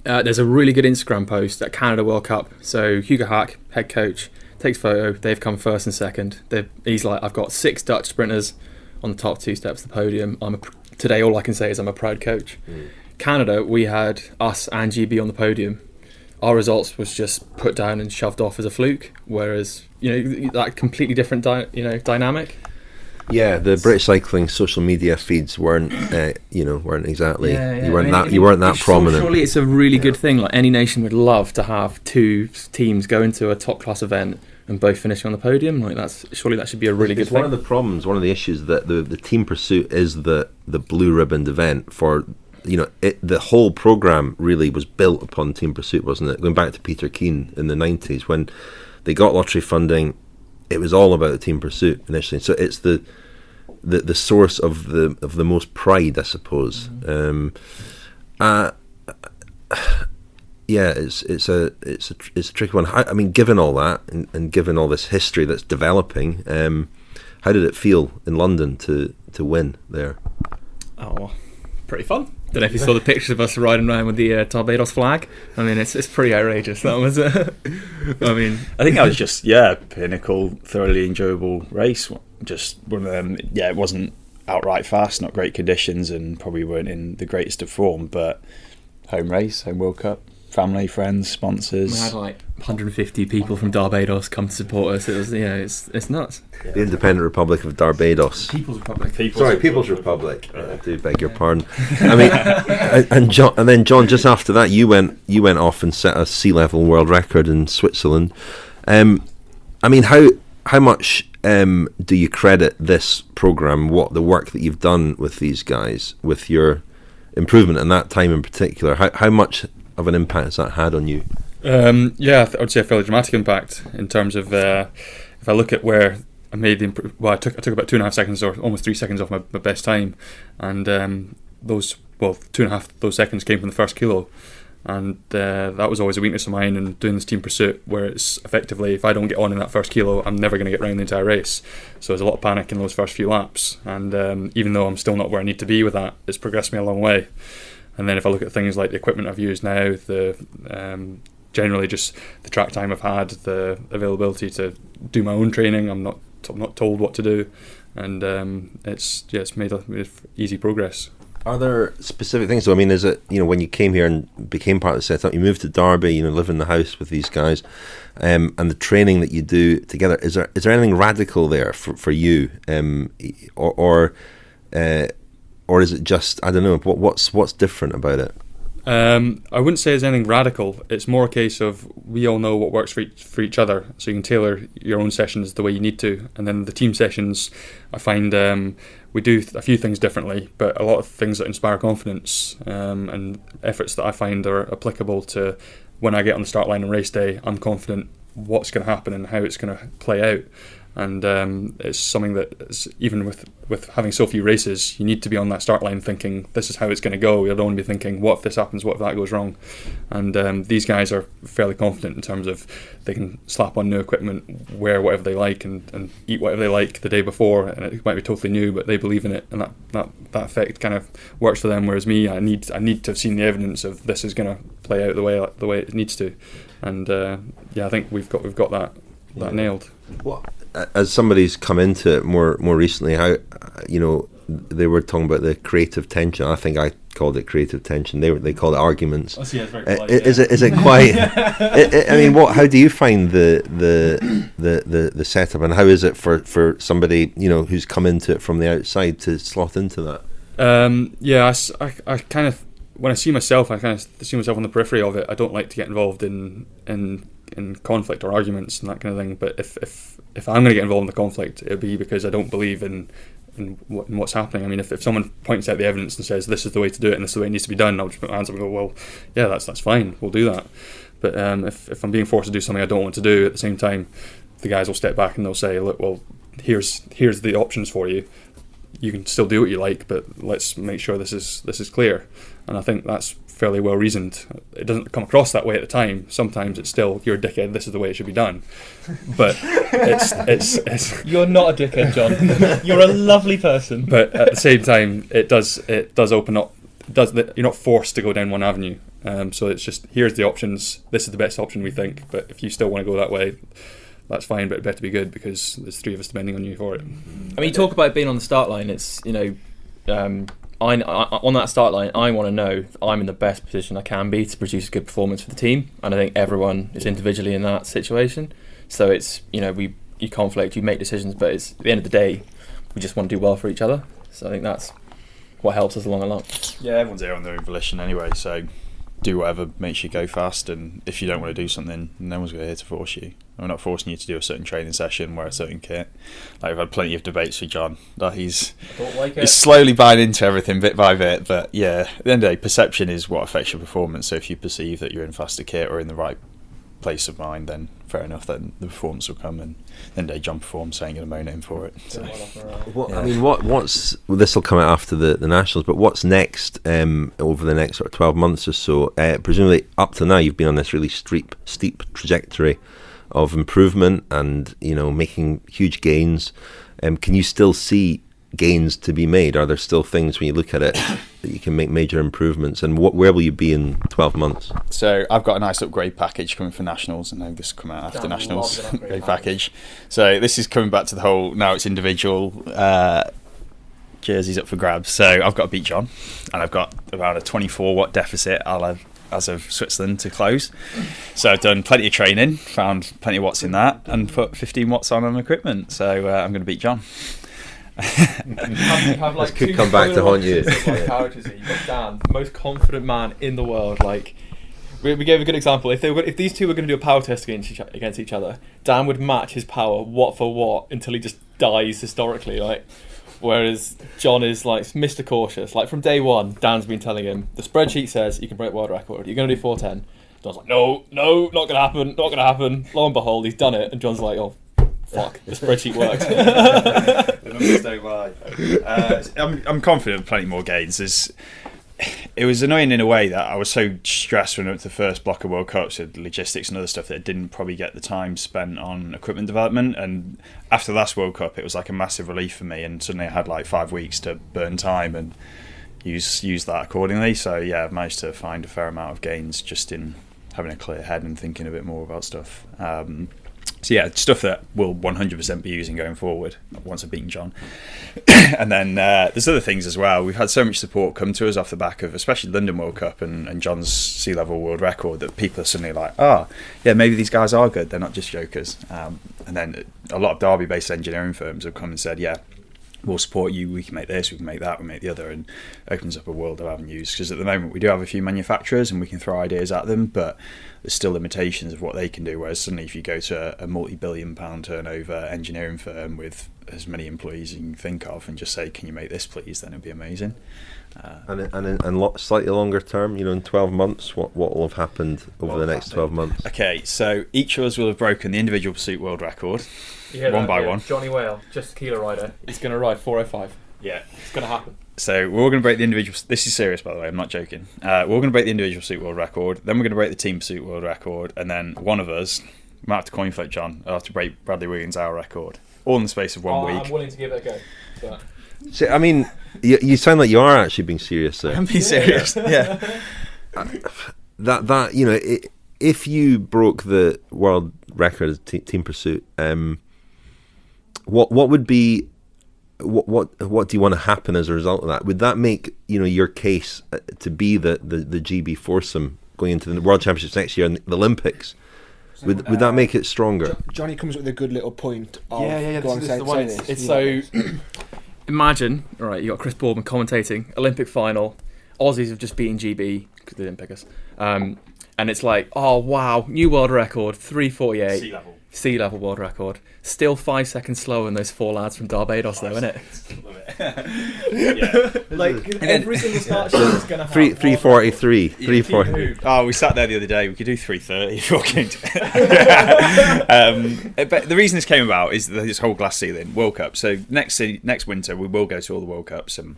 There's a really good Instagram post at Canada World Cup. So Hugo Haak, head coach, takes photo. They've come first and second. He's like, I've got 6 Dutch sprinters on the top 2 steps of the podium. Today, all I can say is I'm a proud coach. Canada, we had us and GB on the podium. Our results was just put down and shoved off as a fluke, whereas that completely different dynamic. Yeah, the British cycling social media feeds weren't exactly you weren't that prominent. Surely it's a really good thing. Like any nation would love to have 2 teams go into a top class event and both finishing on the podium. Like that should be a really good thing. One of the problems, one of the issues that the team pursuit is the blue ribboned event for. The whole program really was built upon team pursuit, wasn't it? Going back to Peter Keane in the 90s, when they got lottery funding, it was all about the team pursuit initially. So it's the source of the most pride, I suppose. It's a tricky one. I mean, given all that and given all this history that's developing, how did it feel in London to win there? Oh, pretty fun. Don't know if you saw the pictures of us riding around with the Derbados flag. I mean, it's pretty outrageous. That was. I think that was just pinnacle, thoroughly enjoyable race. Just one of them. Yeah, it wasn't outright fast, not great conditions, and probably weren't in the greatest of form. But home race, home World Cup, family, friends, sponsors. We had like 150 people from Derbados come to support us. It was, it's nuts. The Independent Republic of Derbados. People's Republic. People's Republic. I do beg your pardon. I mean, and then John, just after that, you went off and set a sea level world record in Switzerland. I mean, how much do you credit this program, the work that you've done with these guys, with your improvement in that time in particular? How much of an impact has that had on you? I would say a fairly dramatic impact in terms of if I look at where I made the I took about 2.5 seconds or almost 3 seconds off my best time, and 2.5 those seconds came from the first kilo, and that was always a weakness of mine in doing this team pursuit, where it's effectively if I don't get on in that first kilo, I'm never going to get around the entire race. So there's a lot of panic in those first few laps, and even though I'm still not where I need to be with that, it's progressed me a long way. And then if I look at things like the equipment I've used now, the generally just the track time I've had, the availability to do my own training, I'm not told what to do, and it's made easy progress. Are there specific things? So I mean, is it when you came here and became part of the setup, you moved to Derby, live in the house with these guys, and the training that you do together? Is there anything radical there for you, or is it just, I don't know, what's different about it? I wouldn't say there's anything radical. It's more a case of we all know what works for each other, so you can tailor your own sessions the way you need to. And then the team sessions, I find we do a few things differently, but a lot of things that inspire confidence and efforts that I find are applicable to when I get on the start line on race day. I'm confident what's going to happen and how it's going to play out. And it's something that is, even with having so few races, you need to be on that start line thinking this is how it's going to go. You don't want to be thinking what if this happens, what if that goes wrong. And these guys are fairly confident in terms of they can slap on new equipment, wear whatever they like, and eat whatever they like the day before, and it might be totally new, but they believe in it, and that effect kind of works for them. Whereas me, I need to have seen the evidence of this is going to play out the way it needs to. And I think we've got that nailed. What? As somebody's come into it more recently, how they were talking about the creative tension. I think I called it creative tension. They called it arguments. Oh, yeah, it's very polite, is it quite? I mean, how do you find the setup, and how is it for somebody who's come into it from the outside to slot into that? I kind of, when I see myself, I kind of see myself on the periphery of it. I don't like to get involved in conflict or arguments and that kind of thing. But if I'm going to get involved in the conflict, it'll be because I don't believe in what's happening. I mean, if someone points out the evidence and says this is the way to do it and this is the way it needs to be done, I'll just put my hands up and go, well, yeah, that's fine, we'll do that. But if I'm being forced to do something I don't want to do, at the same time, the guys will step back and they'll say, look, well, here's the options for you. You can still do what you like, but let's make sure this is clear. And I think that's fairly well reasoned. It doesn't come across that way at the time. Sometimes it's still, you're a dickhead, this is the way it should be done. But it's You're not a dickhead, John. You're a lovely person. But at the same time, it does open up. You're not forced to go down one avenue. So it's just, here's the options. This is the best option we think. But if you still want to go that way, that's fine. But it better be good because there's three of us depending on you for it. I mean, you talk about being on the start line. It's, I on that start line, I want to know I'm in the best position I can be to produce a good performance for the team, and I think everyone is individually in that situation. So it's, you conflict, you make decisions, but it's, at the end of the day, we just want to do well for each other. So I think that's what helps us along a lot. Yeah, everyone's there on their own volition anyway, so do whatever makes you go fast, and if you don't want to do something, no one's here to force you. We're not forcing you to do a certain training session, wear a certain kit. Like, we've had plenty of debates with John that he's slowly buying into everything bit by bit, but yeah, at the end of the day, perception is what affects your performance. So if you perceive that you're in faster kit or in the right place of mind, then fair enough, then the performance will come, and then day John performs, so I ain't going to moan at him for it. So. I mean, what's this will come out after the Nationals, but what's next over the next sort of 12 months or so? Presumably up to now you've been on this really steep trajectory of improvement and, making huge gains. Can you still see gains to be made? Are there still things when you look at it that you can make major improvements, and where will you be in 12 months? So I've got a nice upgrade package coming for Nationals, and I know this will come out after Nationals. Upgrade package. So this is coming back to the whole, now it's individual jerseys up for grabs. So I've got to beat John, and I've got around a 24 watt deficit I'll have as of Switzerland to close. So I've done plenty of training, found plenty of watts in that, and put 15 watts on equipment. So I'm going to beat John. have like could come back to haunt you. Characters here. You've got Dan, the most confident man in the world. Like, we gave a good example. If these two were going to do a power test against each other, Dan would match his power watt for watt until he just dies historically. Like, whereas John is like Mr. Cautious. Like, from day one, Dan's been telling him the spreadsheet says you can break world record. You're going to do 410. John's like, no, not going to happen. Lo and behold, he's done it, and John's like, oh, fuck, the spreadsheet works. The numbers don't lie. I'm confident of plenty more gains. It was annoying in a way that I was so stressed when I went to the first block of World Cups with logistics and other stuff that I didn't probably get the time spent on equipment development. And after the last World Cup, it was like a massive relief for me, and suddenly I had like 5 weeks to burn time and use that accordingly. So yeah, I've managed to find a fair amount of gains just in having a clear head and thinking a bit more about stuff. So yeah, stuff that we'll 100% be using going forward once I've beaten John. And then there's other things as well. We've had so much support come to us off the back of especially London World Cup and John's sea level world record that people are suddenly like, yeah, maybe these guys are good, they're not just jokers. And then a lot of Derby based engineering firms have come and said, yeah, we'll support you, we can make this, we can make that, we make the other, and opens up a world of avenues. Because at the moment we do have a few manufacturers and we can throw ideas at them, but there's still limitations of what they can do. Whereas suddenly if you go to a multi-billion pound turnover engineering firm with as many employees as you can think of and just say, can you make this please, then it'd be amazing. And slightly longer term, in 12 months, what will have happened over the next 12 months? Okay, so each of us will have broken the individual pursuit world record, one by one. Johnny Wale, just Keeler rider, he's going to ride 405. Yeah. It's going to happen. So we're all going to break the individual... This is serious, by the way, I'm not joking. We're all going to break the individual pursuit world record, then we're going to break the team pursuit world record, and then one of us, might have to coin flip John, I'll have to break Bradley Wiggins' hour record, all in the space of 1 week. I'm willing to give it a go. But... So, I mean, you sound like you are actually being serious there. I'm being serious, yeah. If you broke the world record as team pursuit, what would be... What do you want to happen as a result of that? Would that make your case to be the GB foursome going into the World Championships next year and the Olympics? Would that make it stronger? Johnny comes with a good little point. It's so. Imagine, all right, you got Chris Boardman commentating Olympic final. Aussies have just beaten GB because they didn't pick us, and it's like, oh wow, new world record, 3:48. sea level world record. Still 5 seconds slower than those 4 lads from Derbados, though, isn't it? Like every single start sheet is going to have 3:43. 3:40. Oh, we sat there the other day. We could do 3:30 if you're going. But the reason this came about is this whole glass ceiling World Cup. So next winter we will go to all the World Cups, and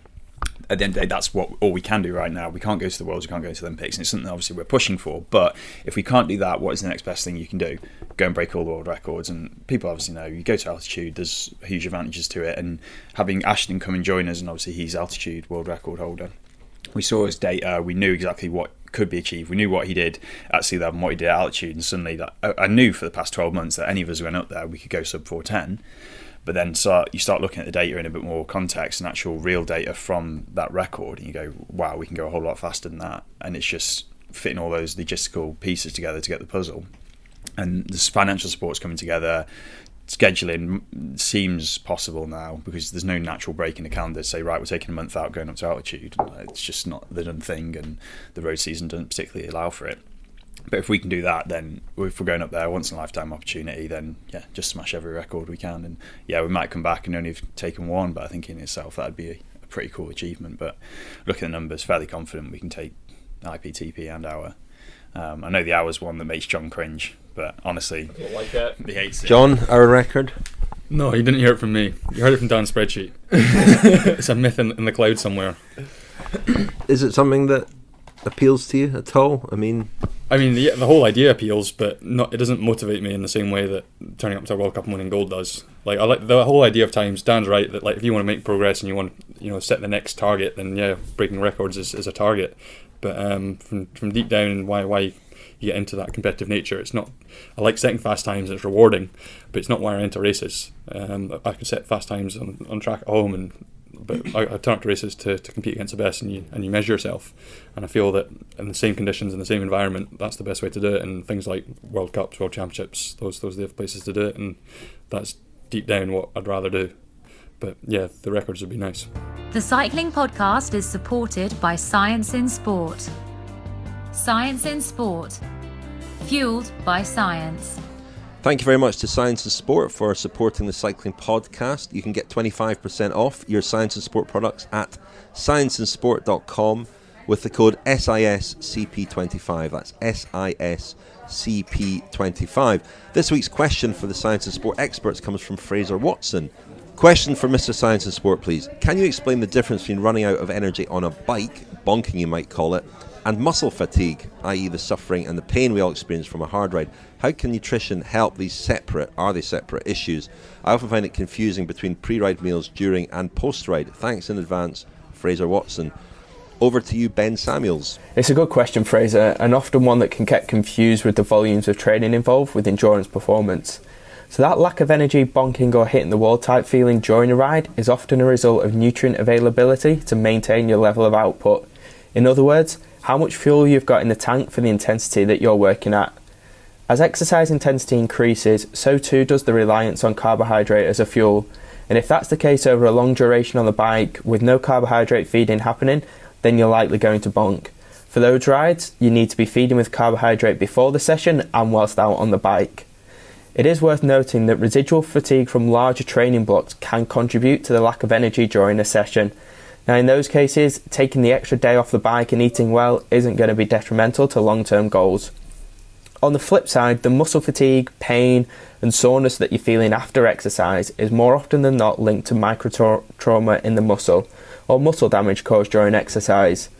at the end of the day, that's all we can do right now. We can't go to the Worlds, we can't go to the Olympics, and it's something obviously we're pushing for. But if we can't do that, what is the next best thing you can do? Go and break all the world records. And people obviously know you go to altitude, there's huge advantages to it. And having Ashton come and join us, and obviously he's altitude world record holder, we saw his data, we knew exactly what could be achieved. We knew what he did at sea level and what he did at altitude, and suddenly I knew for the past 12 months that any of us who went up there, we could go sub 410. But then you start looking at the data in a bit more context and actual real data from that record, and you go, wow, we can go a whole lot faster than that. And it's just fitting all those logistical pieces together to get the puzzle. And this financial support's coming together. Scheduling seems possible now because there's no natural break in the calendar to say, right, we're taking a month out going up to altitude. It's just not the done thing, and the road season doesn't particularly allow for it. But if we can do that, then if we're going up there, once in a lifetime opportunity, then yeah, just smash every record we can. And yeah, we might come back and only have taken one, but I think in itself that'd be a pretty cool achievement. But looking at the numbers, fairly confident we can take IPTP and hour. I know the hour's one that makes John cringe, but honestly, I don't like it. He hates it. John, our record? No, you didn't hear it from me. You heard it from Dan's spreadsheet. It's a myth in the cloud somewhere. Is it something that appeals to you at all? I mean, the whole idea appeals, but it doesn't motivate me in the same way that turning up to a World Cup and winning gold does. Like, I like the whole idea of times. Dan's right that like if you want to make progress and you want set the next target, then yeah, breaking records is a target. But from deep down, and why you get into that competitive nature, it's not. I like setting fast times; it's rewarding, but it's not why I enter races. I can set fast times on track at home, but I turn up to races to compete against the best, and you measure yourself. And I feel that in the same conditions, in the same environment, that's the best way to do it. And things like World Cups, World Championships, those are the places to do it, and that's deep down what I'd rather do. But yeah, the records would be nice. The Cycling Podcast is supported by Science in Sport. Science in Sport. Fueled by science. thank you very much to Science and Sport for supporting the Cycling Podcast. You can get 25% off your Science and Sport products at scienceandsport.com with the code SISCP25. That's SISCP25. This week's question for the Science and Sport experts comes from Fraser Watson. Question for Mr. Science and Sport, please. Can you explain the difference between running out of energy on a bike, bonking you might call it, and muscle fatigue, i.e. the suffering and the pain we all experience from a hard ride? How can nutrition help these separate issues? I often find it confusing between pre-ride meals, during and post-ride. Thanks in advance, Fraser Watson. Over to you, Ben Samuels. It's a good question, Fraser, and often one that can get confused with the volumes of training involved with endurance performance. So that lack of energy, bonking or hitting the wall type feeling during a ride is often a result of nutrient availability to maintain your level of output. In other words, how much fuel you've got in the tank for the intensity that you're working at. As exercise intensity increases, so too does the reliance on carbohydrate as a fuel. And if that's the case over a long duration on the bike with no carbohydrate feeding happening, then you're likely going to bonk. For those rides, you need to be feeding with carbohydrate before the session and whilst out on the bike. It is worth noting that residual fatigue from larger training blocks can contribute to the lack of energy during a session. Now in those cases, taking the extra day off the bike and eating well isn't going to be detrimental to long-term goals. On the flip side, the muscle fatigue, pain and soreness that you're feeling after exercise is more often than not linked to microtrauma in the muscle or muscle damage caused during exercise.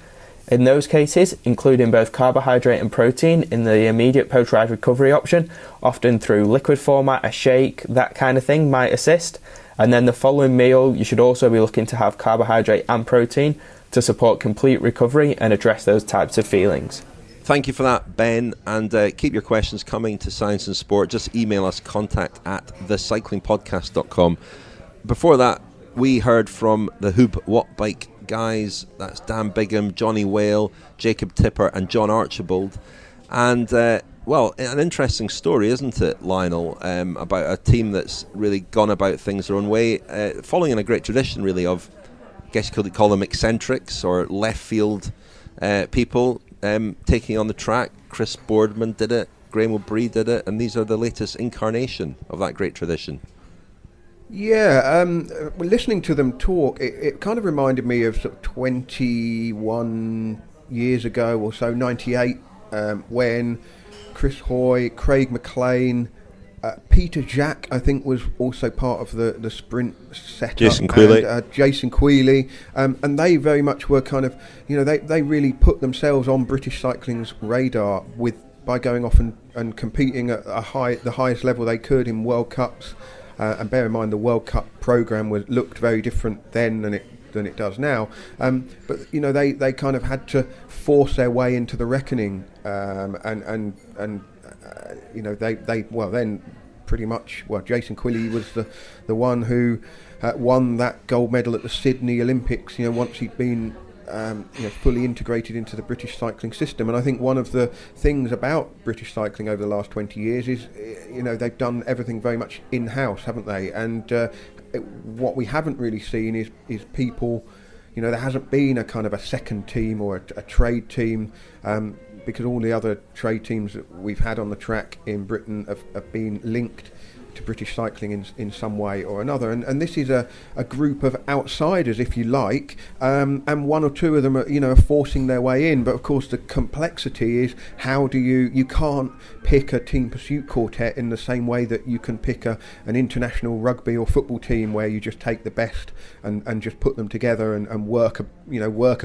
In those cases, including both carbohydrate and protein in the immediate post-ride recovery option, often through liquid format, a shake, that kind of thing might assist. And then the following meal, you should also be looking to have carbohydrate and protein to support complete recovery and address those types of feelings. Thank you for that, Ben, and keep your questions coming to Science and Sport. Just email us, contact@thecyclingpodcast.com. Before that, we heard from the Huub Wattbike guys. That's Dan Bigham, Johnny Wale, Jacob Tipper and John Archibald. And well, an interesting story, isn't it, Lionel, about a team that's really gone about things their own way, following in a great tradition really of, I guess you could call them eccentrics or left field people taking on the track. Chris Boardman did it, Graham O'Brien did it, and these are the latest incarnation of that great tradition. Yeah, listening to them talk, it kind of reminded me of sort of 21 years ago or so, 98, when Chris Hoy, Craig McLean, Peter Jack, I think, was also part of the sprint setup. Jason Quealy. Jason Quealy. And they very much were kind of, they really put themselves on British cycling's radar by going off and competing at the highest level they could in World Cups. And bear in mind, the World Cup programme looked very different then than it does now. But they kind of had to force their way into the reckoning, then pretty much, Jason Quealy was the one who won that gold medal at the Sydney Olympics. Once he'd been fully integrated into the British cycling system. And I think one of the things about British cycling over the last 20 years is, they've done everything very much in-house, haven't they? And what we haven't really seen is people, there hasn't been a kind of a second team or a trade team, because all the other trade teams that we've had on the track in Britain have been linked to British cycling in some way or another, and this is a group of outsiders, if you like, and one or two of them are forcing their way in. But of course the complexity is, how do you can't pick a team pursuit quartet in the same way that you can pick an international rugby or football team, where you just take the best and just put them together and work a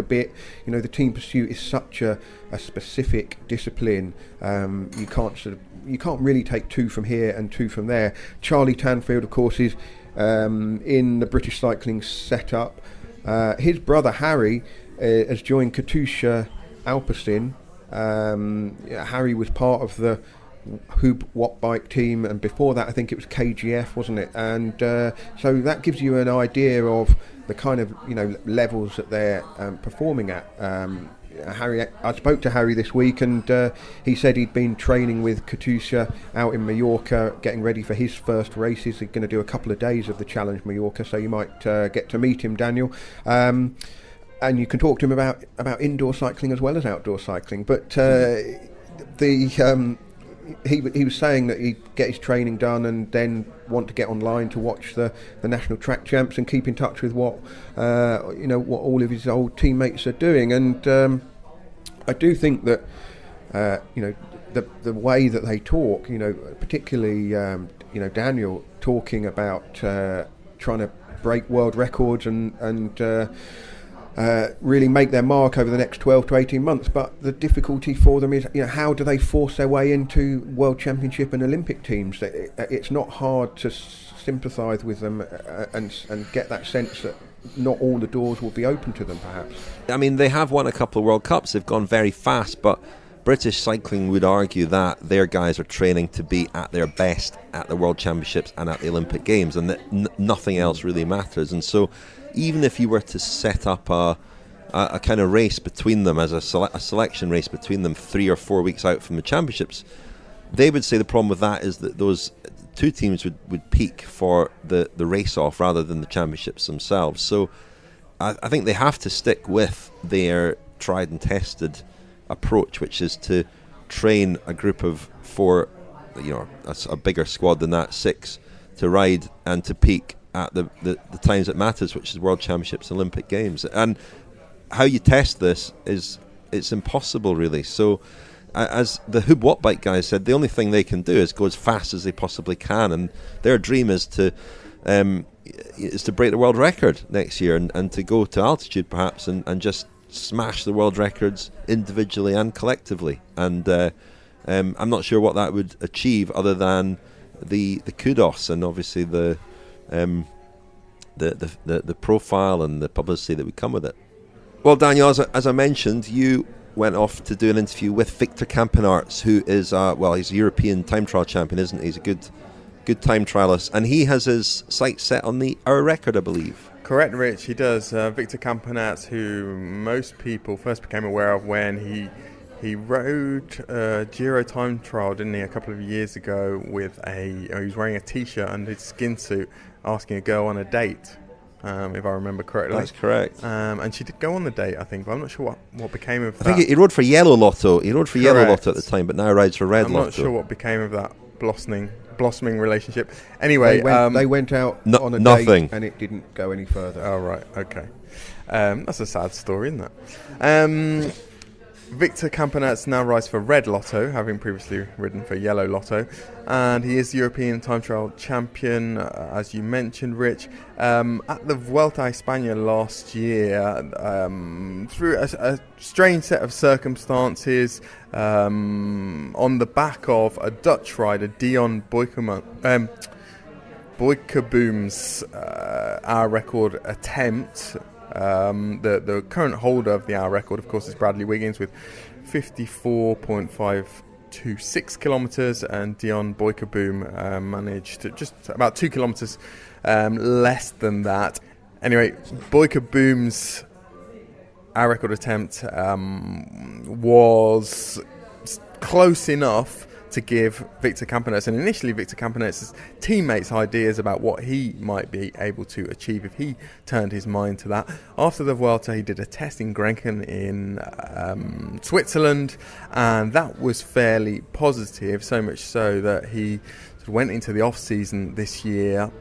bit. The team pursuit is such a specific discipline. You can't really take two from here and two from there. Charlie Tanfield, of course, is in the British cycling setup. His brother Harry has joined Katusha Alpecin. Harry was part of the Huub Wattbike team, and before that I think it was KGF, wasn't it? And so that gives you an idea of the kind of levels that they're performing at. I spoke to Harry this week, and he said he'd been training with Katusha out in Mallorca, getting ready for his first races. He's going to do a couple of days of the Challenge Mallorca, so you might get to meet him, Daniel. And you can talk to him about indoor cycling as well as outdoor cycling. But he was saying that he'd get his training done and then want to get online to watch the national track champs and keep in touch with what all of his old teammates are doing. And I do think that the way that they talk, particularly Daniel talking about trying to break world records and really make their mark over the next 12 to 18 months. But the difficulty for them is, how do they force their way into World Championship and Olympic teams? It's not hard to sympathise with them and get that sense that not all the doors will be open to them, perhaps. I mean, they have won a couple of World Cups. They've gone very fast, but British cycling would argue that their guys are training to be at their best at the World Championships and at the Olympic Games, and that nothing else really matters. And so even if you were to set up a kind of race between them, as a selection race between them 3 or 4 weeks out from the championships, they would say the problem with that is that those two teams would peak for the race off rather than the championships themselves. So I think they have to stick with their tried and tested approach, which is to train a group of 4, a bigger squad than that, 6, to ride and to peak at the times that matters, which is World Championships, Olympic Games. And how you test this it's impossible, really. So as the Huub Wattbike guys said, the only thing they can do is go as fast as they possibly can, and their dream is to break the world record next year and to go to altitude perhaps and just smash the world records individually and collectively. And I'm not sure what that would achieve other than the kudos and obviously the profile and the publicity that would come with it. Well, Daniel, as I mentioned, you went off to do an interview with Victor Campenaerts, who is he's a European time trial champion, isn't he? He's a good time trialist, and he has his sights set on the hour record, I believe. Correct, Rich. He does. Victor Campenaerts, who most people first became aware of when he rode a Giro time trial, didn't he, a couple of years ago with he was wearing a t-shirt under his skin suit, asking a girl on a date. if I remember correctly. That's correct. And she did go on the date, I think, but I'm not sure what became of that. I think he rode for Yellow Lotto. He rode for Yellow Correct. Lotto at the time, but now rides for Red I'm Lotto. not sure what became of that blossoming relationship. Anyway, They went out on a nothing. date and it didn't go any further. Oh, right, okay. That's a sad story, isn't it? Victor Campenerz now rides for Red Lotto, having previously ridden for Yellow Lotto, and he is European time trial champion, as you mentioned, Rich. At the Vuelta a España last year, through a strange set of circumstances, on the back of a Dutch rider, Dion Boijkeboom's hour record attempt. The current holder of the hour record, of course, is Bradley Wiggins with 54.526 kilometres, and Dion Boijkeboom managed to just about 2 kilometres less than that. Anyway, Boijkeboom's hour record attempt was close enough to give Victor Campenerz, and initially Victor Campenerz's teammates, ideas about what he might be able to achieve if he turned his mind to that. After the Vuelta, he did a test in Grenchen in Switzerland, and that was fairly positive, so much so that he sort of went into the off-season this year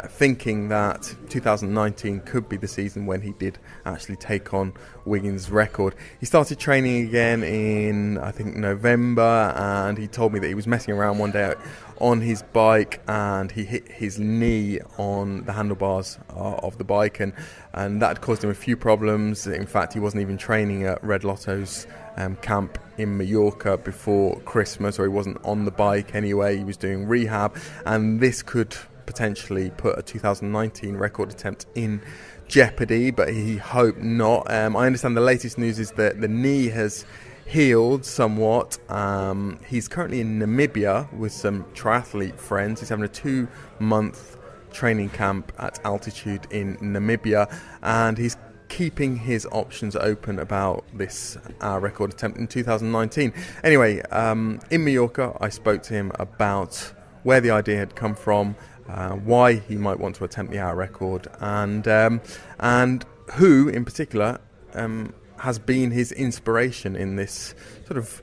thinking that 2019 could be the season when he did actually take on Wiggins' record. He started training again in, I think, November, and he told me that he was messing around one day on his bike and he hit his knee on the handlebars of the bike, and that caused him a few problems. In fact, he wasn't even training at Red Lotto's camp in Mallorca before Christmas, or he wasn't on the bike anyway. He was doing rehab, and this could potentially put a 2019 record attempt in jeopardy, but he hoped not. I understand the latest news is that the knee has healed somewhat. He's currently in Namibia with some triathlete friends. He's having a 2-month training camp at altitude in Namibia, and he's keeping his options open about this record attempt in 2019. Anyway, in Mallorca, I spoke to him about where the idea had come from, why he might want to attempt the hour record, and who in particular has been his inspiration in this sort of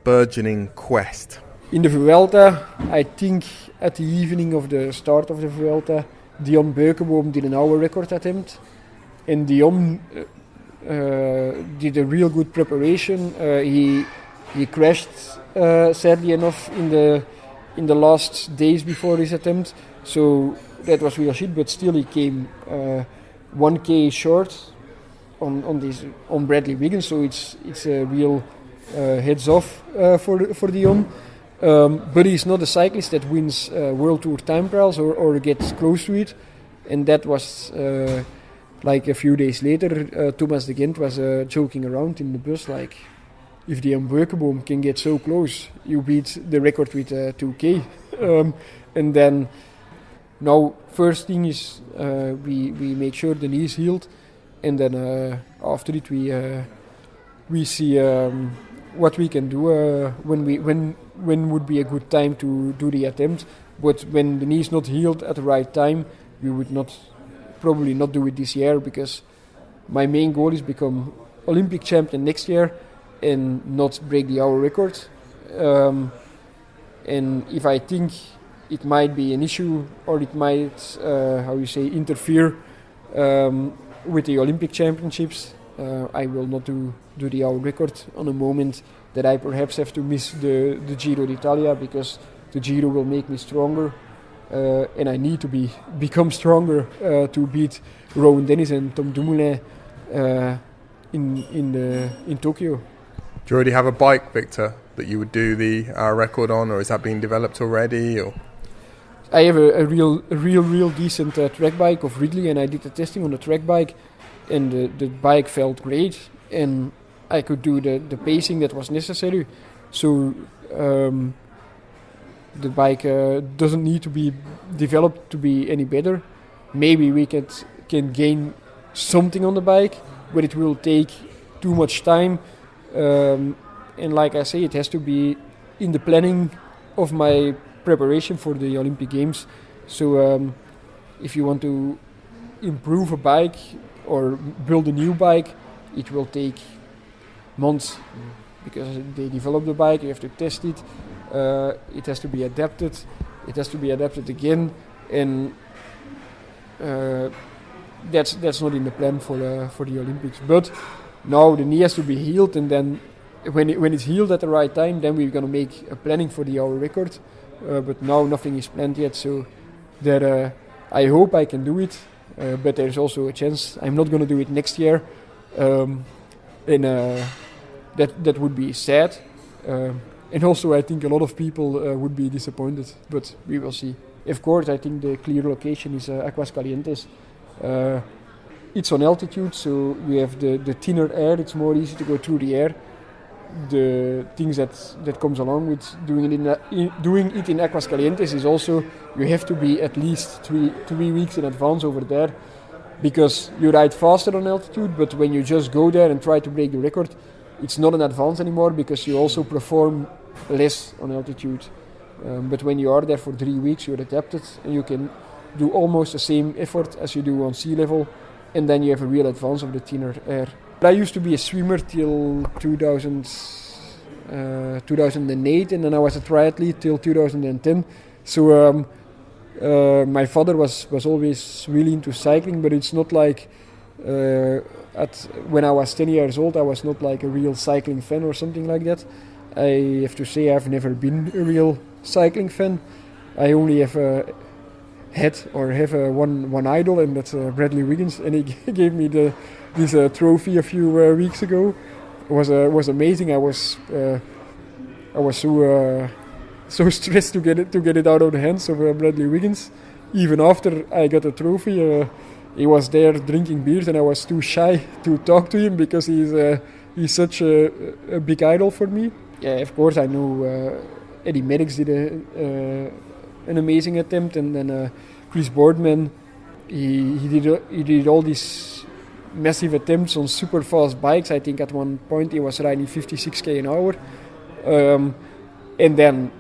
burgeoning quest. In the Vuelta, I think at the evening of the start of the Vuelta, Dion Boijkeboom did an hour record attempt, and Dion did a real good preparation. He crashed, sadly enough, in the last days before his attempt. So that was real shit, but still he came 1k short on Bradley Wiggins. So it's a real heads off for Dion. But he's not a cyclist that wins World Tour time trials or gets close to it. And that was like a few days later. Thomas de Gent was joking around in the bus, like, if Dion Boijkeboom can get so close, you beat the record with 2k. And then now, first thing is we make sure the knee is healed, and then after it we see what we can do when would be a good time to do the attempt. But when the knee is not healed at the right time, we would probably not do it this year, because my main goal is become Olympic champion next year and not break the hour record. And if I think it might be an issue, or it might, interfere with the Olympic Championships, I will not do the hour record on a moment that I perhaps have to miss the Giro d'Italia, because the Giro will make me stronger, and I need to become stronger to beat Rowan Dennis and Tom Dumoulin in Tokyo. Do you already have a bike, Victor, that you would do the hour record on, or is that being developed already? Or I have a real decent track bike of Ridley, and I did the testing on the track bike, and the bike felt great, and I could do the pacing that was necessary. So the bike doesn't need to be developed to be any better. Maybe we can gain something on the bike, but it will take too much time. And like I say, it has to be in the planning of my preparation for the Olympic Games. So if you want to improve a bike or build a new bike, it will take months because they develop the bike, you have to test it, it has to be adapted, it has to be adapted again, and that's not in the plan for the Olympics. But now the knee has to be healed, and then when it's healed at the right time, then we're going to make a planning for the hour record. But now nothing is planned yet, so that I hope I can do it. But there's also a chance I'm not going to do it next year, and that would be sad. And also I think a lot of people would be disappointed, but we will see. Of course, I think the clear location is Aguascalientes. It's on altitude, so you have the thinner air. It's more easy to go through the air. The things that comes along with doing it in Aguascalientes is also you have to be at least three weeks in advance over there, because you ride faster on altitude, but when you just go there and try to break the record, it's not an advance anymore because you also perform less on altitude. But when you are there for 3 weeks, you're adapted and you can do almost the same effort as you do on sea level, and then you have a real advance of the thinner air. I used to be a swimmer till 2008, and then I was a triathlete till 2010. So my father was always really into cycling, but it's not like when I was 10 years old, I was not like a real cycling fan or something like that. I have to say I've never been a real cycling fan. I only have have one idol, and that's Bradley Wiggins, and he gave me this trophy a few weeks ago. It was amazing. I was so stressed to get it out of the hands of Bradley Wiggins. Even after I got a trophy, he was there drinking beers, and I was too shy to talk to him because he's such a big idol for me. Yeah, of course I know Eddie Merckx did an amazing attempt, and then Chris Boardman, he did all these massive attempts on super fast bikes. I think at one point he was riding 56 km an hour, and then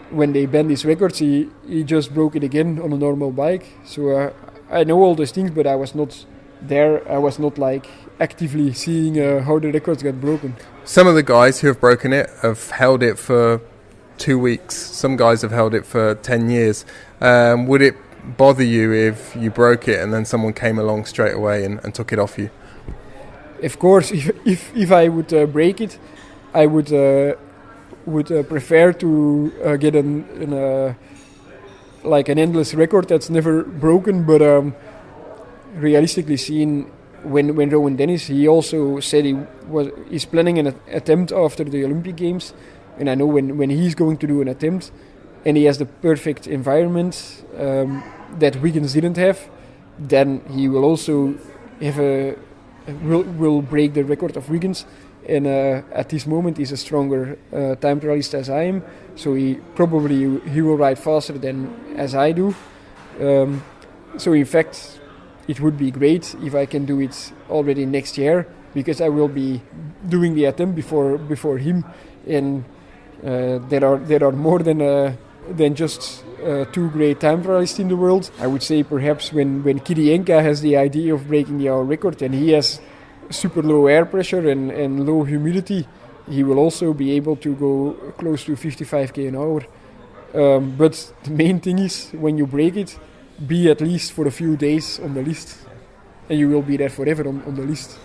when they banned his records, he just broke it again on a normal bike. So I know all those things, but I was not there. I was not like actively seeing how the records got broken. Some of the guys who have broken it have held it for 2 weeks. Some guys have held it for 10 years. Would it bother you if you broke it and then someone came along straight away and took it off you? Of course, if I would break it, I would prefer to get an endless record that's never broken. But realistically seen, when Rowan Dennis, he also said he's planning an attempt after the Olympic Games, and I know when he's going to do an attempt, and he has the perfect environment that Wiggins didn't have, then he will also have will break the record of Wiggins. And at this moment he's a stronger time trialist as I am, so he will ride faster than as I do. So in fact, it would be great if I can do it already next year, because I will be doing the attempt before him, and there are more than just two great time trialists in the world. I would say perhaps when Kirienka has the idea of breaking the hour record, and he has super low air pressure and low humidity, he will also be able to go close to 55 km an hour. But the main thing is, when you break it, be at least for a few days on the list, and you will be there forever on the list.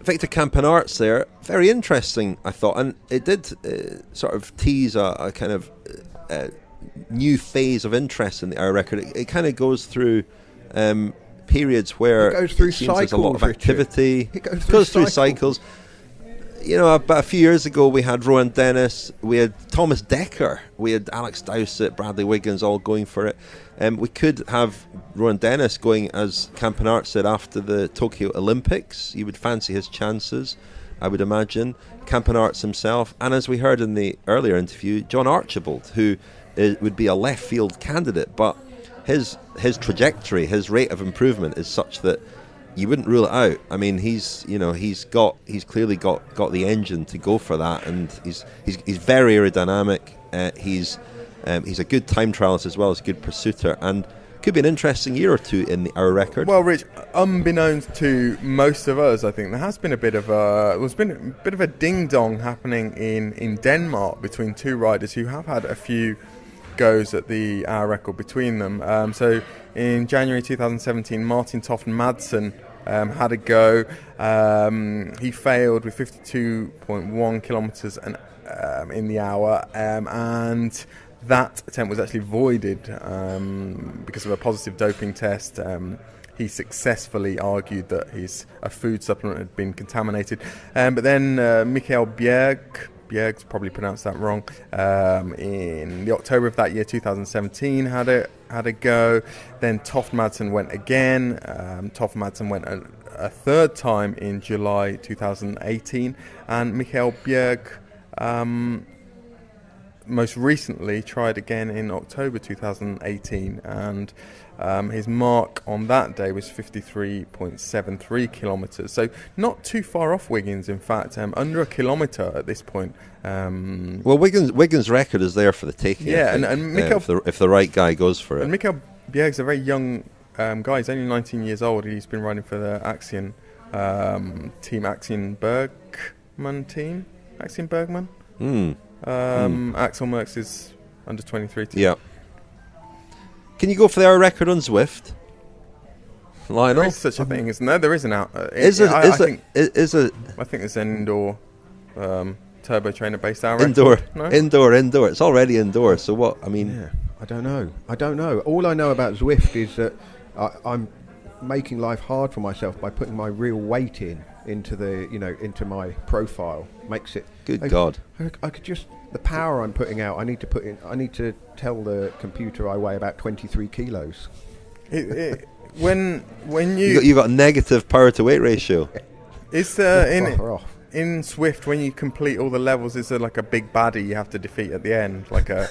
Victor Campenaerts there, very interesting, I thought, and it did sort of tease a kind of new phase of interest in the hour record. It kind of goes through periods where it goes through cycles, there's a lot of activity. It goes through cycles. You know, about a few years ago we had Rowan Dennis, we had Thomas Dekker, we had Alex Dowsett, Bradley Wiggins all going for it. We could have Rowan Dennis going, as Campenaerts said, after the Tokyo Olympics. You would fancy his chances, I would imagine. Campenaerts himself, and as we heard in the earlier interview, John Archibald, who would be a left field candidate, but his trajectory, his rate of improvement is such that you wouldn't rule it out. I mean, he's clearly got the engine to go for that, and he's very aerodynamic. He's a good time trialist as well as a good pursuiter. And could be an interesting year or two in the hour record. Well, Rich, unbeknownst to most of us, I think there has been a bit of a ding dong happening in Denmark between two riders who have had a few goes at the hour record between them. So in January 2017, Martin Toft Madsen had a go. He failed with 52.1 kilometres in the hour, and that attempt was actually voided because of a positive doping test. He successfully argued that a food supplement had been contaminated. But then Michael Bjerg's probably pronounced that wrong, in the October of that year, 2017, had a go. Then Toft Madsen went again. Toft Madsen went a third time in July 2018. And Michael Bjerg most recently tried again in October 2018, and his mark on that day was 53.73 kilometres, so not too far off Wiggins, in fact, under a kilometre at this point. Well, Wiggins' record is there for the taking. Yeah, and Michael, if the right guy goes for it. And Michael Bjerg's a very young guy. He's only 19 years old. He's been riding for the Axion team, Axion Bergman. Axel Merckx' under 23 team. Yeah. Can you go for the hour record on Zwift, Lionel? There is such a thing, isn't there? There is an out. I think it's an indoor turbo trainer based hour indoor. Record. No? Indoor. It's already indoor. So what? I mean, yeah, I don't know. All I know about Zwift is that I'm making life hard for myself by putting my real weight into my profile. Makes it God. I could just, the power I'm putting out, I need to tell the computer I weigh about 23 kilos. When you got a negative power to weight ratio. Is in Zwift, when you complete all the levels, is there like a big baddie you have to defeat at the end, like a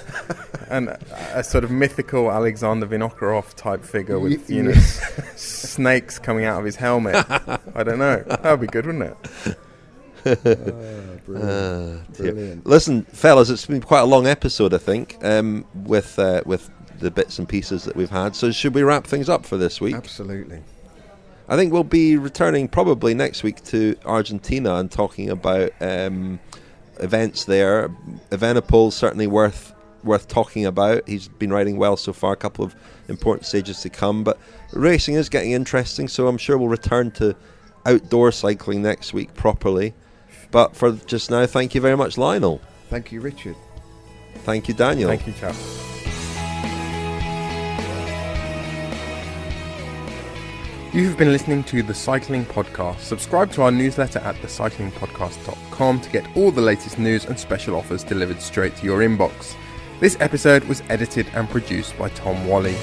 sort of mythical Alexander Vinokurov type figure with snakes coming out of his helmet? I don't know. That would be good, wouldn't it? Brilliant. Listen, fellas, it's been quite a long episode, I think, with the bits and pieces that we've had. So should we wrap things up for this week? Absolutely. I think we'll be returning probably next week to Argentina and talking about events there. Evenepoel's certainly worth talking about. He's been riding well so far, a couple of important stages to come, but racing is getting interesting, so I'm sure we'll return to outdoor cycling next week properly. But for just now, thank you very much, Lionel. Thank you, Richard. Thank you, Daniel. Thank you, chap. You've been listening to The Cycling Podcast. Subscribe to our newsletter at thecyclingpodcast.com to get all the latest news and special offers delivered straight to your inbox. This episode was edited and produced by Tom Wally.